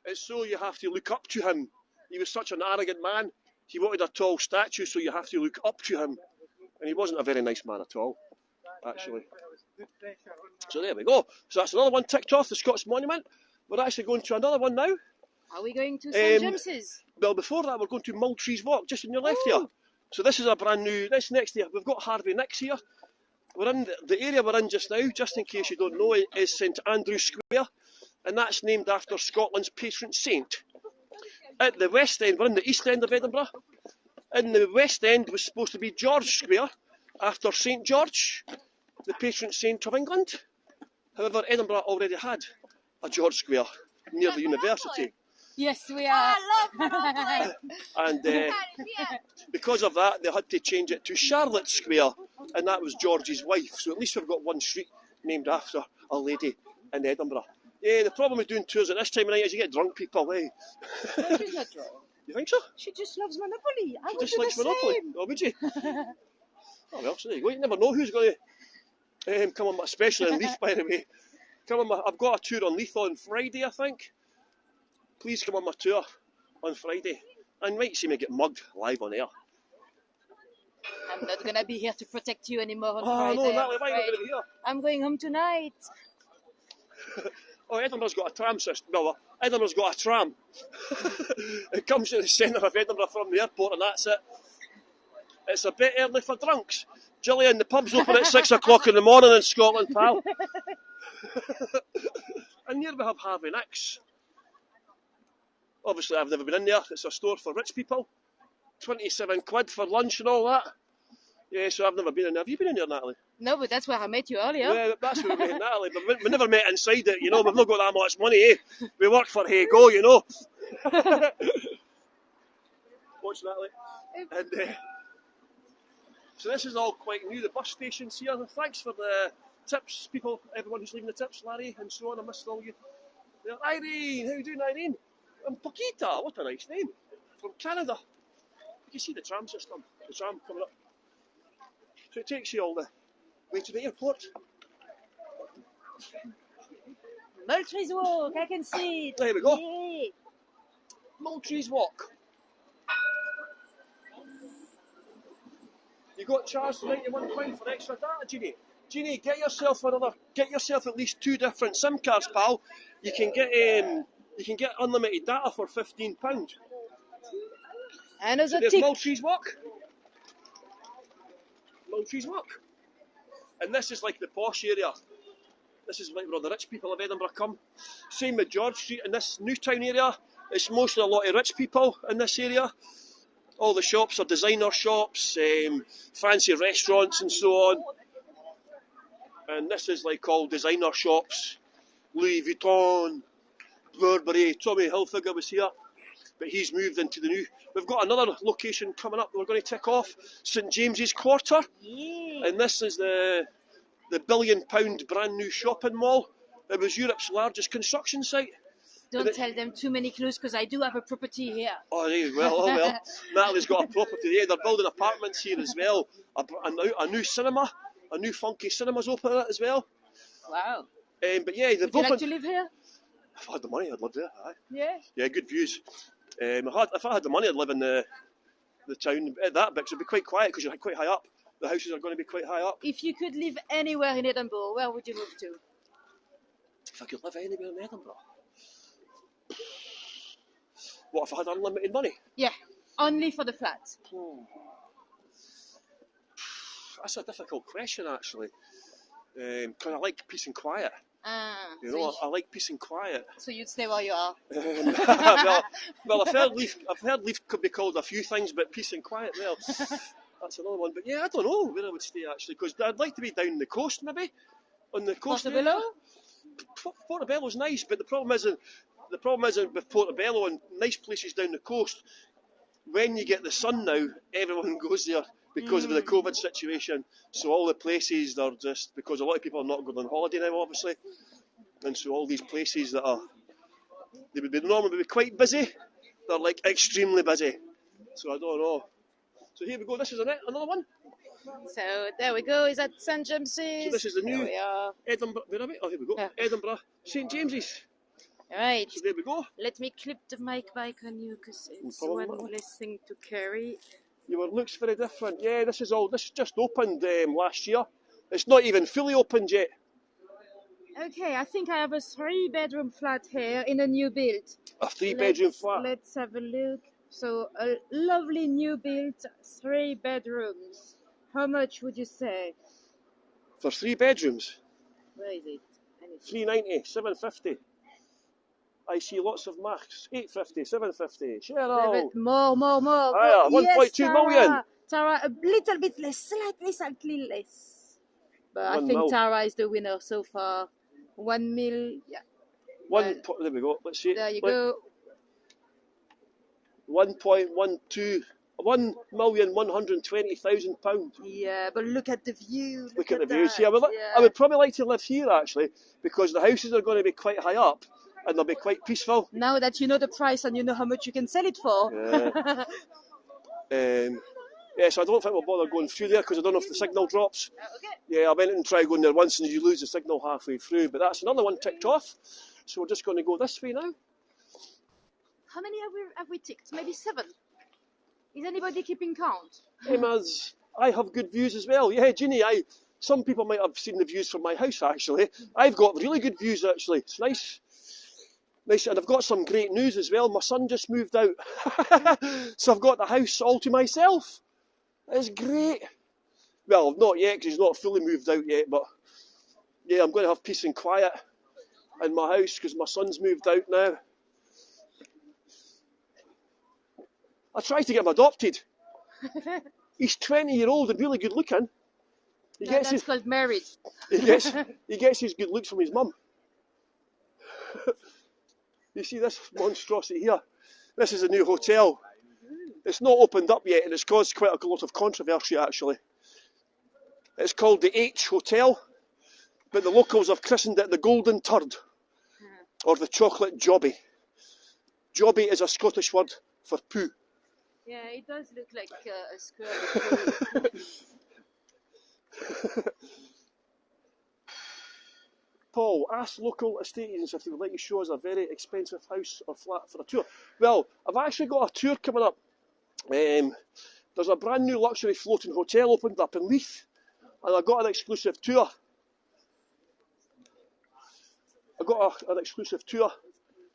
[SPEAKER 1] It's so you have to look up to him. He was such an arrogant man. He wanted a tall statue, so you have to look up to him. And he wasn't a very nice man at all, actually. So there we go. So that's another one ticked off, the Scots Monument. We're actually going to another one now.
[SPEAKER 2] Are we going to St James's?
[SPEAKER 1] Well, before that, we're going to Multrees Walk, just on your left here. So this is a brand new, this next here, we've got Harvey Nicks here. We're in the area we're in just now, just in case you don't know, is St Andrew's Square. And that's named after Scotland's patron saint. At the west end, we're in the east end of Edinburgh. In the west end was supposed to be George Square, after St George, the patron saint of England. However, Edinburgh already had a George Square near the university.
[SPEAKER 2] Yes, we are.
[SPEAKER 1] And because of that, they had to change it to Charlotte Square, and that was George's wife. So at least we've got one street named after a lady in Edinburgh. Yeah, the problem with doing tours at this time of night is you get drunk people, eh?
[SPEAKER 2] No, she's not drunk.
[SPEAKER 1] You think so?
[SPEAKER 2] She just loves Monopoly. I
[SPEAKER 1] She
[SPEAKER 2] would
[SPEAKER 1] just
[SPEAKER 2] do
[SPEAKER 1] likes
[SPEAKER 2] the
[SPEAKER 1] Monopoly.
[SPEAKER 2] same.
[SPEAKER 1] Oh, would you? Oh, well, so there you go. You never know who's going to come on, especially in Leith, by the way. Come on, I've got a tour on Leith on Friday, I think. Please come on my tour on Friday. And you might see me get mugged live on air.
[SPEAKER 2] I'm not going to be here to protect you anymore on
[SPEAKER 1] Oh,
[SPEAKER 2] Friday.
[SPEAKER 1] no, Natalie, why are you going to be here?
[SPEAKER 2] I'm going home tonight.
[SPEAKER 1] Oh, Edinburgh's got a tram system. Well, Edinburgh's got a tram. It comes to the centre of Edinburgh from the airport, and that's it. It's a bit early for drunks. Gillian, the pub's open at 6 o'clock in the morning in Scotland, pal. And here we have Harvey Nicks. Obviously, I've never been in there. It's a store for rich people. 27 quid for lunch and all that. Yeah, so I've never been in there. Have you been in there, Natalie?
[SPEAKER 2] No, but that's where I met you earlier.
[SPEAKER 1] Yeah, that's where we met Natalie. But we never met inside it, you know. We've not got that much money, eh? We work for Heygo, you know. Watch Natalie. And so this is all quite new. The bus station's here. Thanks for the tips, people. Everyone who's leaving the tips, Larry and so on. I missed all you. There. Irene, how you doing, Irene? And Paquita, what a nice name. From Canada. You can see the tram system. The tram coming up. So it takes you all the way to the airport.
[SPEAKER 2] Multrees Walk, I can see it.
[SPEAKER 1] There we go.
[SPEAKER 2] Yay.
[SPEAKER 1] Multrees Walk. You got charged £91 for extra data, Jeannie. Jeannie, get yourself at least 2 different SIM cards, pal. You can get unlimited data for £15.
[SPEAKER 2] And there's
[SPEAKER 1] So
[SPEAKER 2] a
[SPEAKER 1] there's
[SPEAKER 2] tick.
[SPEAKER 1] Multrees Walk. Multrees Walk. And this is like the posh area. This is like where the rich people of Edinburgh come. Same with George Street in this Newtown area. It's mostly a lot of rich people in this area. All the shops are designer shops, fancy restaurants and so on. And this is like all designer shops. Louis Vuitton, Burberry. Tommy Hilfiger was here, but he's moved into the new. We've got another location coming up that we're going to tick off, St James's Quarter.
[SPEAKER 2] Yeah.
[SPEAKER 1] And this is the £1 billion brand new shopping mall. It was Europe's largest construction site.
[SPEAKER 2] Don't tell them too many clues because I do have a property here.
[SPEAKER 1] Oh, well. Nathalie's got a property there. They're building apartments here as well. A new cinema, a new funky cinema's opening it as well.
[SPEAKER 2] Wow.
[SPEAKER 1] But yeah,
[SPEAKER 2] Would you like to live here?
[SPEAKER 1] If I had the money, I'd live there. Aye.
[SPEAKER 2] Yeah.
[SPEAKER 1] Yeah, good views. If I had the money, I'd live in the town that big. So it'd be quite quiet because you're quite high up. The houses are going to be quite high up.
[SPEAKER 2] If you could live anywhere in Edinburgh, where would you move to?
[SPEAKER 1] If I could live anywhere in Edinburgh. What if I had unlimited money?
[SPEAKER 2] Yeah, only for the flat.
[SPEAKER 1] That's a difficult question, actually. Because I like peace and quiet. I like peace and quiet.
[SPEAKER 2] So you'd stay where you are.
[SPEAKER 1] Well, I've heard Leaf could be called a few things, but peace and quiet. Well, that's another one. But yeah, I don't know where I would stay actually, because I'd like to be down the coast, maybe on the coast.
[SPEAKER 2] Portobello.
[SPEAKER 1] Portobello's nice, but the problem isn't with Portobello and nice places down the coast. When you get the sun now, everyone goes there because of the COVID situation. So all the places are just, because a lot of people are not going on holiday now, obviously, and so all these places that would normally be quite busy, they're like extremely busy. So I don't know. So here we go. This is another one.
[SPEAKER 2] So there we go. Is that St James's?
[SPEAKER 1] So this is the new Edinburgh. Where are we? Oh, here we go.
[SPEAKER 2] Yeah.
[SPEAKER 1] Edinburgh, St James's.
[SPEAKER 2] Right.
[SPEAKER 1] So there we go.
[SPEAKER 2] Let me clip the mic back on you because it's one less thing to carry.
[SPEAKER 1] Looks very different. Yeah, this just opened last year. It's not even fully opened yet.
[SPEAKER 2] Okay, I think I have a 3-bedroom flat here in a new build.
[SPEAKER 1] A 3-bedroom flat.
[SPEAKER 2] Let's have a look. So a lovely new build, 3 bedrooms. How much would you say?
[SPEAKER 1] For 3 bedrooms?
[SPEAKER 2] Where is it?
[SPEAKER 1] 390, 750. I see lots of marks. 850, 750. Cheryl.
[SPEAKER 2] More.
[SPEAKER 1] Higher, 1.2 million.
[SPEAKER 2] Tara, a little bit less, slightly less. But I think Tara is the winner so far. 1 mil, yeah.
[SPEAKER 1] There we go. Let's see.
[SPEAKER 2] There you go.
[SPEAKER 1] 1.12. £1,120,000.
[SPEAKER 2] Yeah, but look at the view.
[SPEAKER 1] Look at the views. Yeah, I would probably like to live here actually, because the houses are going to be quite high up and they'll be quite peaceful.
[SPEAKER 2] Now that you know the price and you know how much you can sell it for.
[SPEAKER 1] Yeah. So I don't think we'll bother going through there because I don't know if the signal drops.
[SPEAKER 2] Okay.
[SPEAKER 1] Yeah, I went and tried going there once and you lose the signal halfway through, but that's another one ticked off. So we're just going to go this way now.
[SPEAKER 2] How many have we ticked? Maybe 7. Is anybody keeping count?
[SPEAKER 1] Emma's, I have good views as well. Yeah, Ginny, some people might have seen the views from my house actually. I've got really good views actually. It's nice. And I've got some great news as well. My son just moved out. So I've got the house all to myself. It's great. Well, not yet because he's not fully moved out yet, but yeah, I'm going to have peace and quiet in my house because my son's moved out now. I tried to get him adopted. He's 20-year-old and really good looking.
[SPEAKER 2] That's called married.
[SPEAKER 1] He gets his good looks from his mum. You see this monstrosity here? This is a new hotel. It's not opened up yet and it's caused quite a lot of controversy actually. It's called the H Hotel, but the locals have christened it the Golden Turd or the Chocolate Jobby. Jobby is a Scottish word for poo.
[SPEAKER 2] Yeah, it does look like a square.
[SPEAKER 1] Paul, ask local estate agents if they would like to show us a very expensive house or flat for a tour. Well, I've actually got a tour coming up. There's a brand new luxury floating hotel opened up in Leith, and I got an exclusive tour.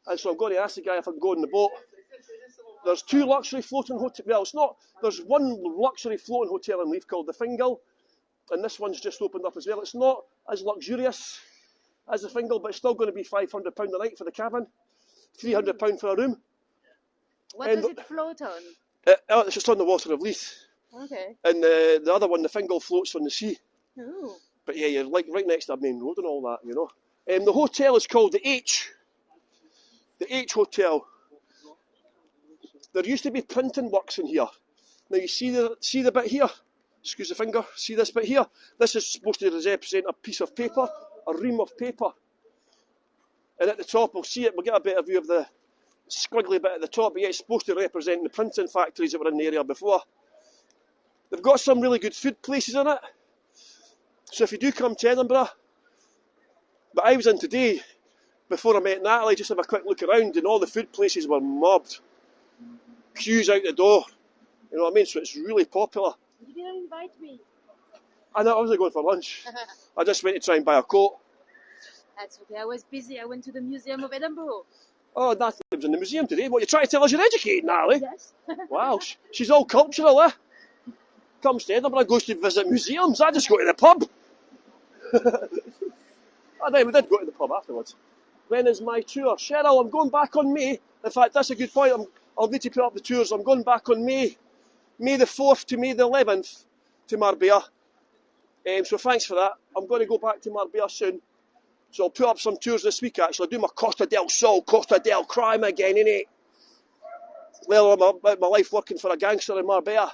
[SPEAKER 1] And so I'm going to ask the guy if I can go on the boat. There's 2 luxury floating hotels. Well, it's not. There's one luxury floating hotel in Leith called the Fingal, and this one's just opened up as well. It's not as luxurious as the Fingal, but it's still going to be £500 a night for the cabin, £300 for a room.
[SPEAKER 2] What does it float on?
[SPEAKER 1] It's just on the water of Leith.
[SPEAKER 2] Okay.
[SPEAKER 1] And the other one, the Fingal, floats on the sea.
[SPEAKER 2] Ooh.
[SPEAKER 1] But yeah, you're like right next to the main road and all that, you know. The hotel is called the H. The H Hotel. There used to be printing works in here. Now you see the bit here? Excuse the finger. See this bit here? This is supposed to represent a piece of paper, a ream of paper. And at the top, we'll see it, we'll get a better view of the squiggly bit at the top, but yeah, it's supposed to represent the printing factories that were in the area before. They've got some really good food places in it. So if you do come to Edinburgh, but I was in today, before I met Nathalie, just have a quick look around, and all the food places were mobbed. Queues out the door. You know what I mean? So it's really popular.
[SPEAKER 2] You didn't invite me.
[SPEAKER 1] I know, I wasn't going for lunch. I just went to try and buy a coat.
[SPEAKER 2] That's okay, I was busy. I went to the Museum of Edinburgh.
[SPEAKER 1] Oh, Nathalie was in the museum today. What, you trying to tell us you're educated, Nathalie?
[SPEAKER 2] Yes.
[SPEAKER 1] Wow, she's all cultural, eh? Comes to Edinburgh, goes to visit museums. I just go to the pub. Oh, no, we did go to the pub afterwards. When is my tour? Cheryl, I'm going back on May. In fact, that's a good point. I'll need to put up the tours. I'm going back on May the 4th to May the 11th to Marbella. So thanks for that. I'm going to go back to Marbella soon. So I'll put up some tours this week, actually. I'll do my Costa del Sol, Costa del Crime again, innit? Well, I'm about my life working for a gangster in Marbella.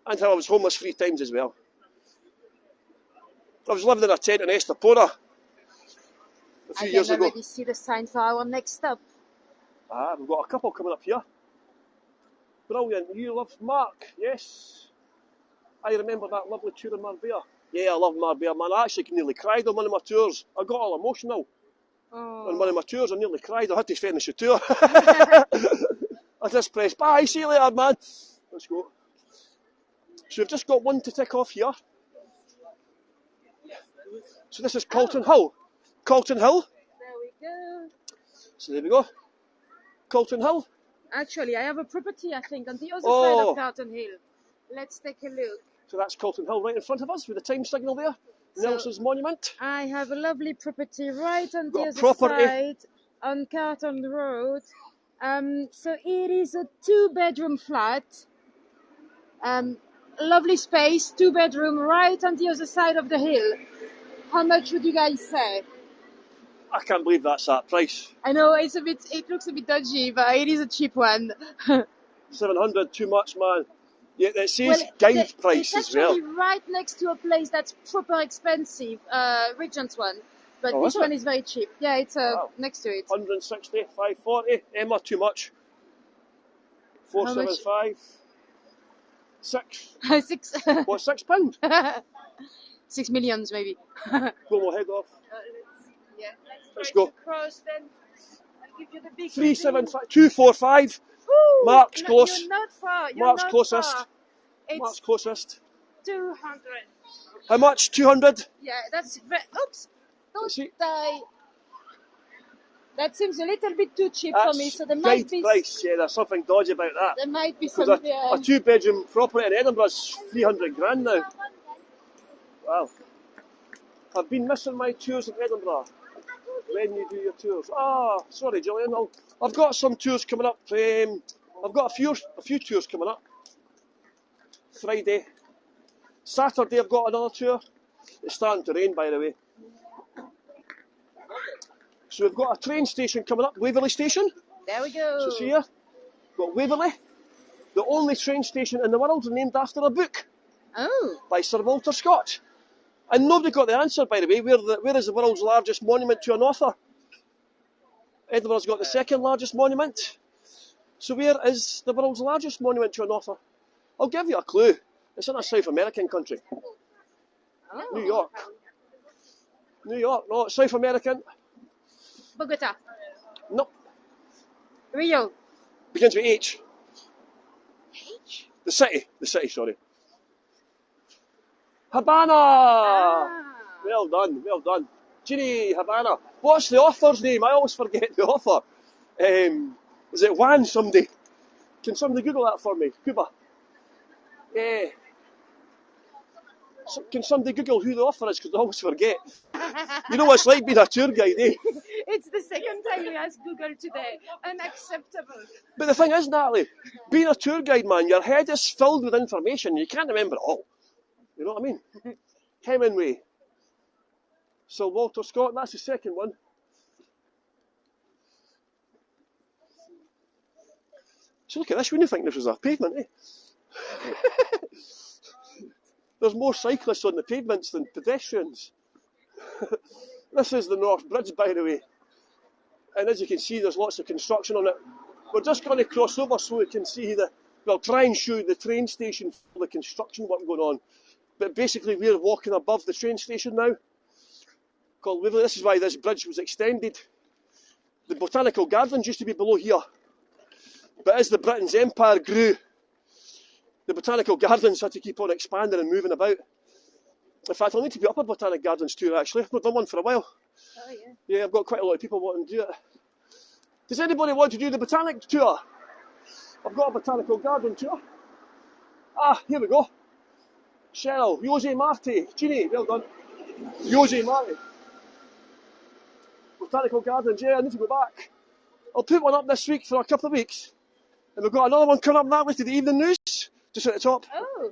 [SPEAKER 1] And how I was homeless 3 times as well. I was living in a tent in Estepona a few years ago.
[SPEAKER 2] I can already see the sign for our next stop.
[SPEAKER 1] Ah, we've got a couple coming up here. Brilliant. You love Mark, yes. I remember that lovely tour in Marbella. Yeah, I love Marbella, man. I actually nearly cried on one of my tours. I got all emotional on one of my tours. I nearly cried. I had to finish the tour. I just pressed, bye, see you later, man. Let's go. So we've just got one to tick off here. So this is Calton Hill. Calton Hill.
[SPEAKER 2] There we go.
[SPEAKER 1] So there we go. Calton Hill.
[SPEAKER 2] Actually, I have a property, I think, on the other side of Carlton Hill. Let's take a look.
[SPEAKER 1] So that's Calton Hill right in front of us with the time signal there.
[SPEAKER 2] So
[SPEAKER 1] Nelson's Monument.
[SPEAKER 2] I have a lovely property right on the other side on Carlton Road. So it is a 2-bedroom flat. Lovely space, 2-bedroom right on the other side of the hill. How much would you guys say?
[SPEAKER 1] I can't believe that's that price.
[SPEAKER 2] I know it looks a bit dodgy, but it is a cheap one.
[SPEAKER 1] 700, too much, man. Yeah, it says guide price as well.
[SPEAKER 2] It's actually right next to a place that's proper expensive, Regent's one. But this one is very cheap. Yeah, it's next to it.
[SPEAKER 1] 160, 540. Emma, too much. 475. 6.
[SPEAKER 2] 6.
[SPEAKER 1] What, £6?
[SPEAKER 2] 6 millions, maybe.
[SPEAKER 1] We'll head off.
[SPEAKER 2] Let's
[SPEAKER 1] go.
[SPEAKER 2] Across, then I'll give you the big
[SPEAKER 1] 375, 245.
[SPEAKER 2] Woo!
[SPEAKER 1] Mark's close.
[SPEAKER 2] You're not far.
[SPEAKER 1] Mark's closest. Mark's closest.
[SPEAKER 2] 200.
[SPEAKER 1] How much? 200?
[SPEAKER 2] Yeah, that's oops. Don't die. That seems a little bit too cheap for me, so there might be
[SPEAKER 1] price. Yeah, there's something dodgy about that.
[SPEAKER 2] There might be some.
[SPEAKER 1] A 2-bedroom property in Edinburgh is 300 grand now. Wow. I've been missing my tours in Edinburgh. When you do your tours. Sorry, Gillian. I've got some tours coming up. I've got a few tours coming up. Friday. Saturday I've got another tour. It's starting to rain, by the way. So we've got a train station coming up, Waverley Station.
[SPEAKER 2] There we go.
[SPEAKER 1] So see here, we've got Waverley. The only train station in the world named after a book.
[SPEAKER 2] Oh.
[SPEAKER 1] By Sir Walter Scott. And nobody got the answer, by the way. Where is the world's largest monument to an author? Edinburgh's got the second largest monument. So where is the world's largest monument to an author? I'll give you a clue. It's in a South American country.
[SPEAKER 2] Oh.
[SPEAKER 1] New York. New York, no, it's South American.
[SPEAKER 2] Bogota.
[SPEAKER 1] No.
[SPEAKER 2] Rio.
[SPEAKER 1] Begins with H.
[SPEAKER 2] H?
[SPEAKER 1] The city, sorry. Havana! Well done. Ginny Havana. What's the author's name? I always forget the author. Is it Juan somebody? Can somebody Google that for me? Cuba. Yeah. Can somebody Google who the author is? Because I always forget. You know what it's like being a tour guide, eh?
[SPEAKER 2] It's the second time we asked Google today. Unacceptable.
[SPEAKER 1] But the thing is, Nathalie, being a tour guide, man, your head is filled with information. You can't remember it all. You know what I mean? Hemingway. Sir Walter Scott, that's the second one. So look at this, we didn't think this was a pavement, eh? There's more cyclists on the pavements than pedestrians. This is the North Bridge, by the way. And as you can see, there's lots of construction on it. We're just going to cross over so we can see we'll try and show you the train station for the construction work going on. But basically, we're walking above the train station now, called Waverley. This is why this bridge was extended. The Botanical Gardens used to be below here. But as the Britain's Empire grew, the Botanical Gardens had to keep on expanding and moving about. In fact, I'll need to be up at Botanic Gardens too, actually. I've not done one for a while.
[SPEAKER 2] Oh, yeah.
[SPEAKER 1] Yeah, I've got quite a lot of people wanting to do it. Does anybody want to do the Botanic tour? I've got a Botanical Garden tour. Ah, here we go. Cheryl, Jose Marti, Jeannie, well done. Jose Marti. Botanical Gardens, yeah, I need to go back. I'll put one up this week for a couple of weeks. And we've got another one coming up that way to the evening news, just at the top.
[SPEAKER 2] Oh.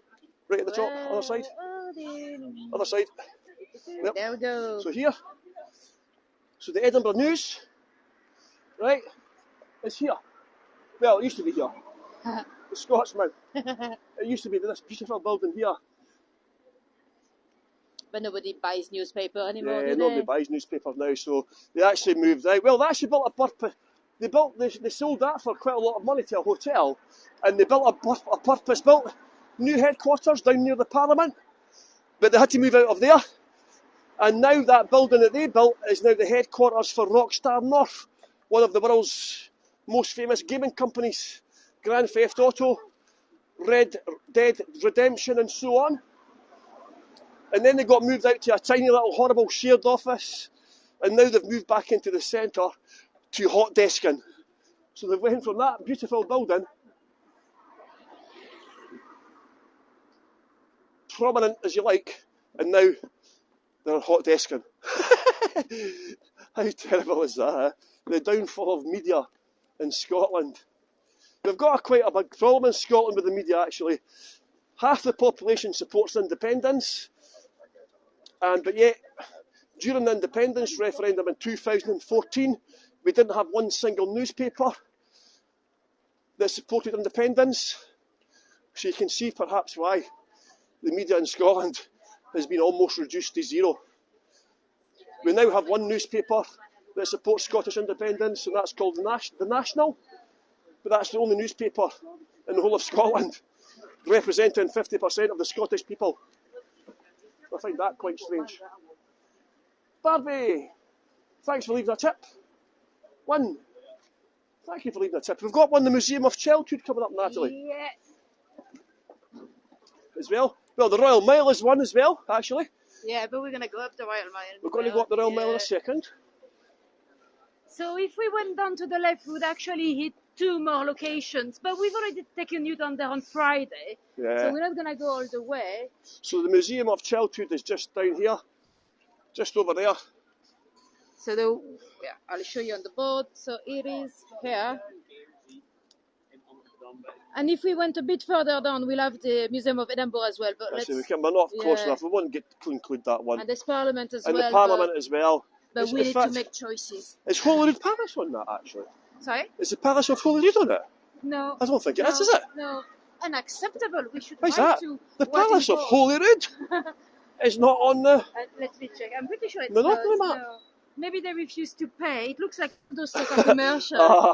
[SPEAKER 1] Right at the top, other side. Other side. Yep.
[SPEAKER 2] There we go.
[SPEAKER 1] So here. So the Edinburgh News, right, is here. Well, it used to be here. The Scotsman. It used to be this beautiful building here.
[SPEAKER 2] But nobody buys newspaper anymore,
[SPEAKER 1] Yeah,
[SPEAKER 2] do
[SPEAKER 1] nobody
[SPEAKER 2] they?
[SPEAKER 1] buys newspapers now, so they actually moved out. Well, they actually built a purpose. They sold that for quite a lot of money to a hotel, and they built a purpose-built new headquarters down near the Parliament. But they had to move out of there, and now that building that they built is now the headquarters for Rockstar North, one of the world's most famous gaming companies, Grand Theft Auto, Red Dead Redemption, and so on. And then they got moved out to a tiny little horrible shared office, and now they've moved back into the centre to hot desking. So they went from that beautiful building, prominent as you like, and now they're hot desking. How terrible is that? Eh? The downfall of media in Scotland. We've got quite a big problem in Scotland with the media, actually. Half the population supports independence, but yet, during the independence referendum in 2014, we didn't have one single newspaper that supported independence. So you can see perhaps why the media in Scotland has been almost reduced to zero. We now have one newspaper that supports Scottish independence, and that's called The National. But that's the only newspaper in the whole of Scotland representing 50% of the Scottish people. I find that quite strange. Barbie, thanks for leaving a tip. One, thank you for leaving a tip. We've got one, the Museum of Childhood, coming up, Natalie.
[SPEAKER 2] Yeah.
[SPEAKER 1] As well. Well, the Royal Mile is one as well, actually.
[SPEAKER 2] Yeah, but we're going to go up the Royal Mile.
[SPEAKER 1] We're going to go up the Royal Mile in a second.
[SPEAKER 2] So if we went down to the left, we would actually hit 2 more locations. But we've already taken you down there on Friday.
[SPEAKER 1] Yeah.
[SPEAKER 2] So we're not going to go all the way.
[SPEAKER 1] So the Museum of Childhood is just down here. Just over there.
[SPEAKER 2] So I'll show you on the board. So it is here. And if we went a bit further down, we'll have the Museum of Edinburgh as well. But
[SPEAKER 1] we're not close enough. We won't get to include that one.
[SPEAKER 2] And there's Parliament as
[SPEAKER 1] and
[SPEAKER 2] well.
[SPEAKER 1] And the Parliament as well.
[SPEAKER 2] But we need to make choices.
[SPEAKER 1] Is Holyrood Palace on that, actually?
[SPEAKER 2] Sorry?
[SPEAKER 1] Is the Palace of Holyrood on it?
[SPEAKER 2] No.
[SPEAKER 1] I don't think it is it?
[SPEAKER 2] No. Unacceptable. We should
[SPEAKER 1] Why is
[SPEAKER 2] write
[SPEAKER 1] that?
[SPEAKER 2] to
[SPEAKER 1] The Palace of Holyrood is not on the...
[SPEAKER 2] let me check. I'm pretty sure it's
[SPEAKER 1] Monopoly map.
[SPEAKER 2] No. Maybe they refuse to pay. It looks like those sort of commercials.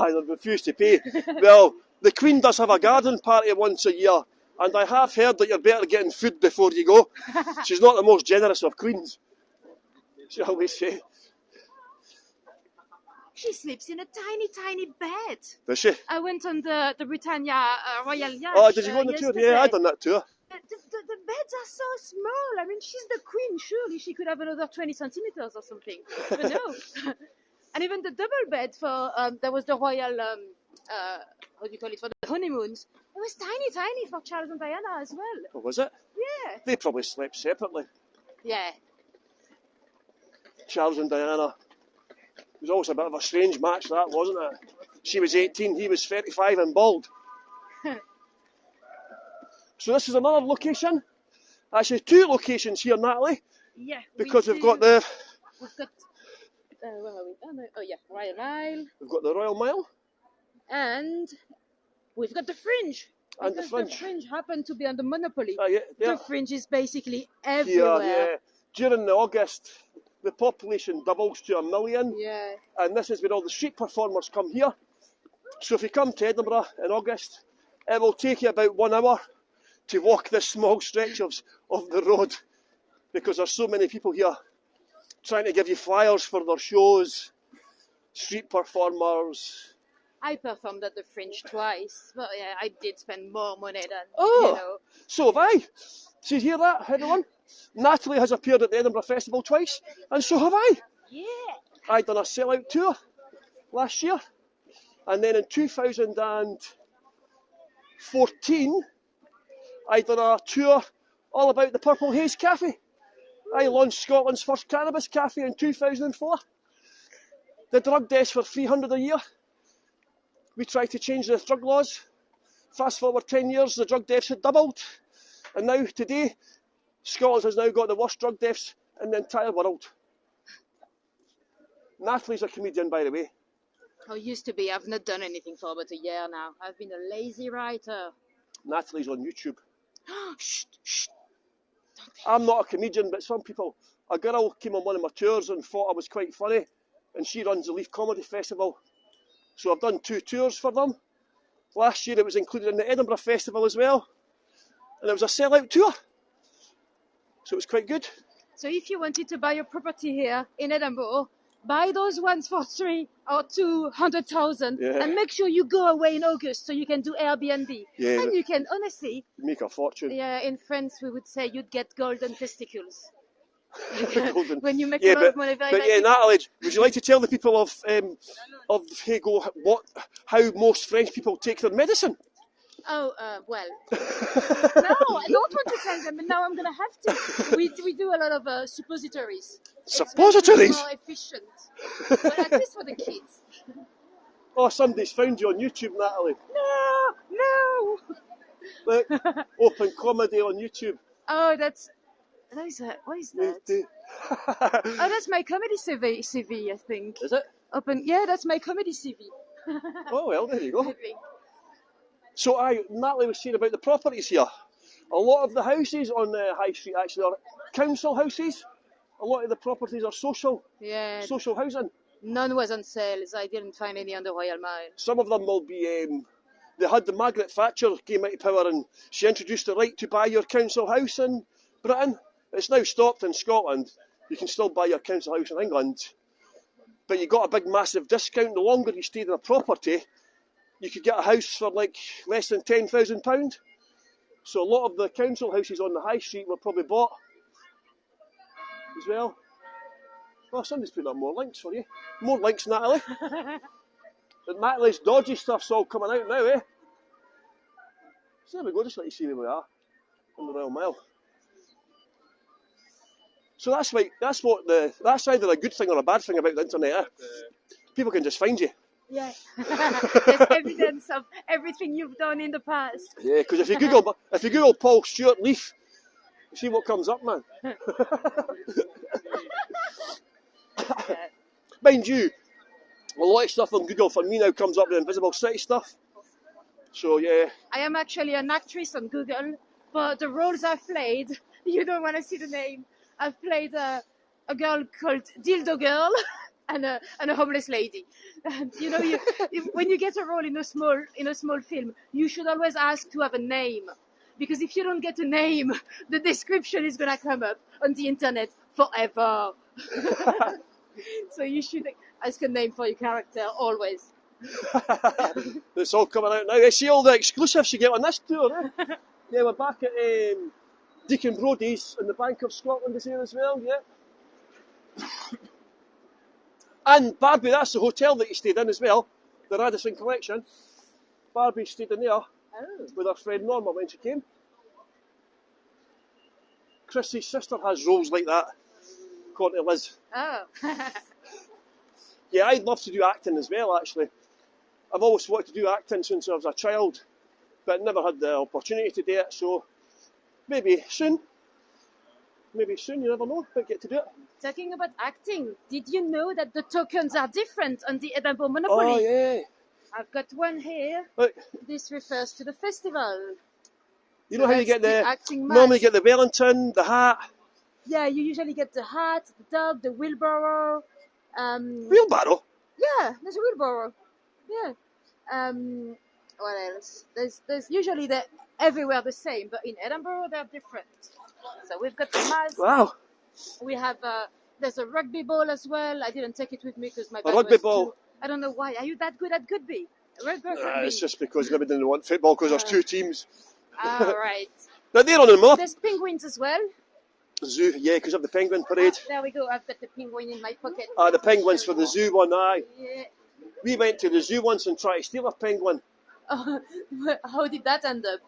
[SPEAKER 1] They refuse to pay. Well, the Queen does have a garden party once a year, and I have heard that you're better getting food before you go. She's not the most generous of queens, shall we say.
[SPEAKER 2] She sleeps in a tiny, tiny bed.
[SPEAKER 1] Does she?
[SPEAKER 2] I went on the Britannia Royal Yacht.
[SPEAKER 1] Oh, did you go on the tour?
[SPEAKER 2] yesterday.
[SPEAKER 1] Yeah, I done that tour.
[SPEAKER 2] The beds are so small. I mean, she's the queen. Surely she could have another 20 centimeters or something. But no. And even the double bed for, there was the royal, how do you call it, for the honeymoons. It was tiny, tiny for Charles and Diana as well.
[SPEAKER 1] Oh, was it?
[SPEAKER 2] Yeah.
[SPEAKER 1] They probably slept separately.
[SPEAKER 2] Yeah.
[SPEAKER 1] Charles and Diana. It was always a bit of a strange match, that, wasn't it? She was 18, he was 35 and bald. So this is another location. Actually, 2 locations here, Natalie.
[SPEAKER 2] Yeah.
[SPEAKER 1] Because we've got the...
[SPEAKER 2] We've got... where are we? Oh, no. Oh, yeah. Royal Mile.
[SPEAKER 1] We've got the Royal Mile.
[SPEAKER 2] And we've got the Fringe.
[SPEAKER 1] And the Fringe.
[SPEAKER 2] The Fringe happened to be on the Monopoly.
[SPEAKER 1] Yeah.
[SPEAKER 2] The Fringe is basically everywhere.
[SPEAKER 1] Yeah. During the the population doubles to 1 million.
[SPEAKER 2] Yeah.
[SPEAKER 1] And this is where all the street performers come here. So if you come to Edinburgh in August, it will take you about 1 hour to walk this small stretch of the road, because there's so many people here trying to give you flyers for their shows, street performers.
[SPEAKER 2] I performed at the Fringe twice, but yeah, I did spend more money than,
[SPEAKER 1] So have I. See, hear that, everyone? Nathalie has appeared at the Edinburgh Festival twice, and so have I.
[SPEAKER 2] Yeah.
[SPEAKER 1] I done a sellout tour last year, and then in 2014, I done a tour all about the Purple Haze Cafe. I launched Scotland's first cannabis cafe in 2004. The drug deaths were 300 a year. We tried to change the drug laws. Fast forward 10 years, the drug deaths had doubled. And now, today, Scotland has now got the worst drug deaths in the entire world. Nathalie's a comedian, by the way.
[SPEAKER 2] Oh, used to be. I've not done anything for about a year now. I've been a lazy writer.
[SPEAKER 1] Nathalie's on YouTube.
[SPEAKER 2] Shh, shh.
[SPEAKER 1] I'm not a comedian, but some people... A girl came on one of my tours and thought I was quite funny, and she runs the Leaf Comedy Festival. So I've done 2 tours for them. Last year it was included in the Edinburgh Festival as well. And it was a sellout tour. So it was quite good.
[SPEAKER 2] So if you wanted to buy a property here in Edinburgh, buy those ones for 3 or 200,000 and make sure you go away in August so you can do Airbnb.
[SPEAKER 1] Yeah.
[SPEAKER 2] And you can honestly...
[SPEAKER 1] Make a fortune.
[SPEAKER 2] Yeah, in France we would say you'd get golden testicles. When you make a lot of money very
[SPEAKER 1] But yeah, Nathalie, would you like to tell the people of Heygo how most French people take their medicine?
[SPEAKER 2] Oh, well. No, I don't want to tell them, but now I'm going to have to. We do a lot of suppositories.
[SPEAKER 1] Suppositories?
[SPEAKER 2] It's more efficient. But at least for the kids.
[SPEAKER 1] Oh, somebody's found you on YouTube, Nathalie.
[SPEAKER 2] No!
[SPEAKER 1] Look, open comedy on YouTube.
[SPEAKER 2] Oh, what is that? Oh, that's my comedy CV, I think.
[SPEAKER 1] Is it?
[SPEAKER 2] Yeah, that's my comedy CV.
[SPEAKER 1] Oh, well, there you go. So, Nathalie was saying about the properties here. A lot of the houses on the High Street actually are council houses. A lot of the properties are social housing.
[SPEAKER 2] None was on sale, so I didn't find any on the Royal Mile.
[SPEAKER 1] Some of them will be... they had the Margaret Thatcher came into power and she introduced the right to buy your council house in Britain. It's now stopped in Scotland. You can still buy your council house in England. But you got a big massive discount. The longer you stayed in a property, you could get a house for like less than £10,000. So a lot of the council houses on the High Street were probably bought as well. Oh, somebody's putting up more links for you. More links, Nathalie. But Nathalie's dodgy stuff's all coming out now, eh? So there we go, just let you see where we are on the Royal Mile. So that's either a good thing or a bad thing about the internet, eh? People can just find you.
[SPEAKER 2] Yeah, there's evidence of everything you've done in the past.
[SPEAKER 1] Yeah, because if you Google Paul Stewart Leaf, you see what comes up, man. Mind you, a lot of stuff on Google for me now comes up with Invisible City stuff. So yeah.
[SPEAKER 2] I am actually an actress on Google, but the roles I've played, you don't want to see the name. I've played a girl called Dildo Girl. And a homeless lady. And, when you get a role in a small film, you should always ask to have a name, because if you don't get a name, the description is gonna come up on the internet forever. So you should ask a name for your character always.
[SPEAKER 1] It's all coming out now. I see all the exclusives you get on this tour. Eh? Yeah, we're back at Deacon Brodie's in the Bank of Scotland is here as well. Yeah. And Barbie, that's the hotel that you stayed in as well, the Radisson Collection. Barbie stayed in there with her friend Norma when she came. Chrissy's sister has roles like that, according to Liz.
[SPEAKER 2] Oh.
[SPEAKER 1] Yeah, I'd love to do acting as well, actually. I've always wanted to do acting since I was a child, but never had the opportunity to do it, so maybe soon. Maybe soon, you never know, might get to do it.
[SPEAKER 2] Talking about acting, did you know that the tokens are different on the Edinburgh Monopoly?
[SPEAKER 1] Oh, yeah.
[SPEAKER 2] I've got one here.
[SPEAKER 1] Look.
[SPEAKER 2] This refers to the festival.
[SPEAKER 1] You know how you get
[SPEAKER 2] normally you
[SPEAKER 1] get the Wellington, the hat,
[SPEAKER 2] Yeah, you usually get the hat, the dog, the wheelbarrow.
[SPEAKER 1] Wheelbarrow?
[SPEAKER 2] Yeah, there's a wheelbarrow. Yeah. What else? There's usually they're everywhere the same, but in Edinburgh they're different. So we've got the mask.
[SPEAKER 1] Wow.
[SPEAKER 2] We have there's a rugby ball as well. I didn't take it with me because my
[SPEAKER 1] A
[SPEAKER 2] bag
[SPEAKER 1] rugby
[SPEAKER 2] was
[SPEAKER 1] ball?
[SPEAKER 2] too. I don't know why. Are you that good at rugby? Rugby.
[SPEAKER 1] It's just because maybe didn't want football because there's two teams.
[SPEAKER 2] Right.
[SPEAKER 1] But they're on the more.
[SPEAKER 2] There's penguins as well.
[SPEAKER 1] Zoo, yeah, because of the penguin parade.
[SPEAKER 2] There we go. I've got the penguin in my pocket.
[SPEAKER 1] The penguins for the zoo one, aye.
[SPEAKER 2] Yeah.
[SPEAKER 1] We went to the zoo once and tried to steal a penguin.
[SPEAKER 2] Oh, how did that end up?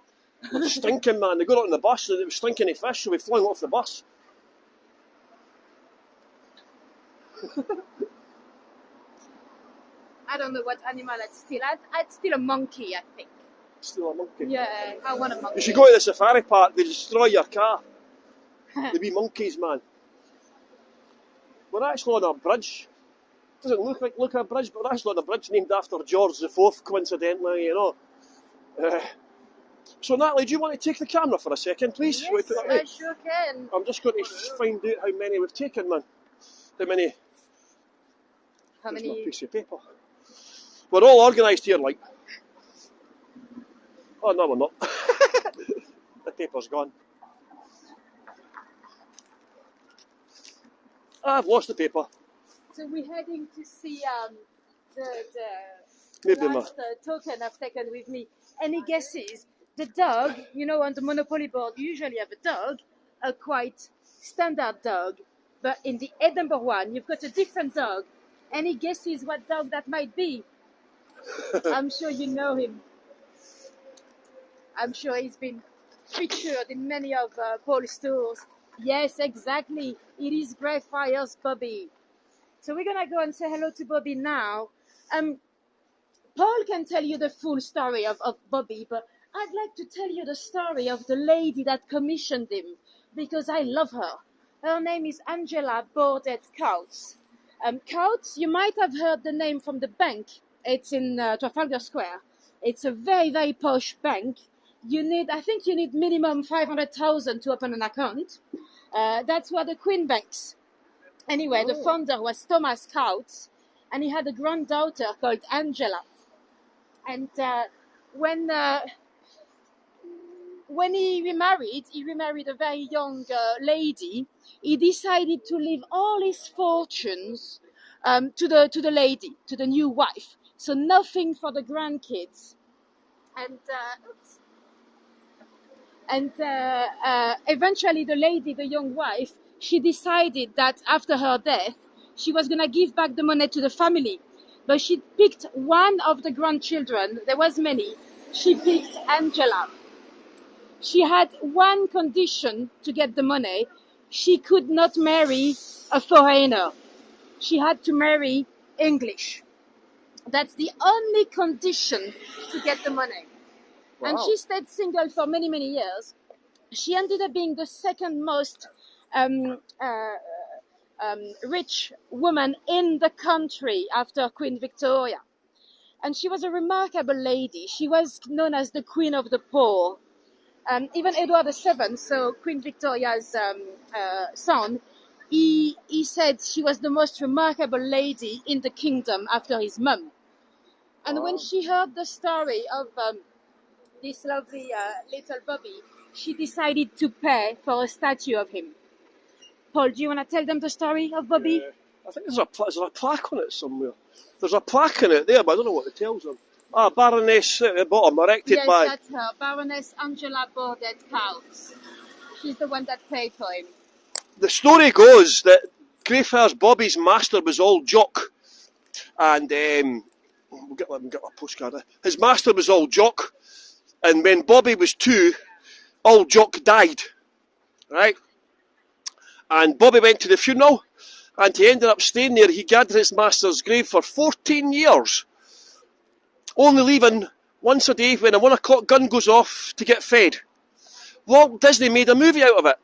[SPEAKER 1] It was stinking, man. They got on the bus and it was stinking of fish, so we flung off the bus.
[SPEAKER 2] I don't know what animal I'd steal. I'd steal a monkey, I think.
[SPEAKER 1] Steal a monkey?
[SPEAKER 2] Yeah, I want a monkey.
[SPEAKER 1] You should go to the safari park, they destroy your car. The wee monkeys, man. We're actually on a bridge. Doesn't look like a bridge, but we're actually on a bridge named after George IV, coincidentally, you know. So, Natalie, do you want to take the camera for a second, please?
[SPEAKER 2] Yes, I sure can.
[SPEAKER 1] I'm just going to find out how many we've taken, man. How many?
[SPEAKER 2] How
[SPEAKER 1] Here's
[SPEAKER 2] many?
[SPEAKER 1] my piece of paper. We're all organised here, like. Oh, no, we're not. The paper's gone. I've lost the paper.
[SPEAKER 2] So we're heading to see the
[SPEAKER 1] Maybe
[SPEAKER 2] last token I've taken with me. Any guesses? The dog, you know, on the Monopoly board, you usually have a dog, a quite standard dog. But in the Edinburgh one, you've got a different dog. Any guesses what dog that might be? I'm sure you know him. I'm sure he's been featured in many of Paul's stores. Yes, exactly. It is Greyfriars Bobby. So we're going to go and say hello to Bobby now. Paul can tell you the full story of Bobby, but I'd like to tell you the story of the lady that commissioned him, because I love her. Her name is Angela Bordet Coutts. Coutts, you might have heard the name from the bank. It's in Trafalgar Square. It's a very, very posh bank. I think you need minimum 500,000 to open an account. That's where the Queen banks. Anyway, The founder was Thomas Coutts, and he had a granddaughter called Angela. And when he remarried a very young lady. He decided to leave all his fortunes to the lady, to the new wife. So nothing for the grandkids. And eventually the lady, the young wife, she decided that after her death, she was going to give back the money to the family. But she picked one of the grandchildren. There was many. She picked Angela. She had one condition to get the money. She could not marry a foreigner. She had to marry English. That's the only condition to get the money. Wow. And she stayed single for many, many years. She ended up being the second most rich woman in the country after Queen Victoria. And she was a remarkable lady. She was known as the Queen of the Poor. Even Edward VII, so Queen Victoria's son, he said she was the most remarkable lady in the kingdom after his mum. And when she heard the story of this lovely little Bobby, she decided to pay for a statue of him. Paul, do you want to tell them the story of Bobby?
[SPEAKER 1] I think there's a plaque on it somewhere. There's a plaque on it there, but I don't know what it tells them. Baroness at the bottom, erected by...
[SPEAKER 2] Yes, that's her. Baroness Angela Bordet Coutts. She's the one that paid for him.
[SPEAKER 1] The story goes that Greyfriars Bobby's master was all jock. And we'll get a postcard. His master was all jock. And when Bobby was 2, all jock died. Right? And Bobby went to the funeral. And he ended up staying there. He guarded his master's grave for 14 years. Only leaving once a day when a 1 o'clock gun goes off to get fed. Walt Disney made a movie out of it,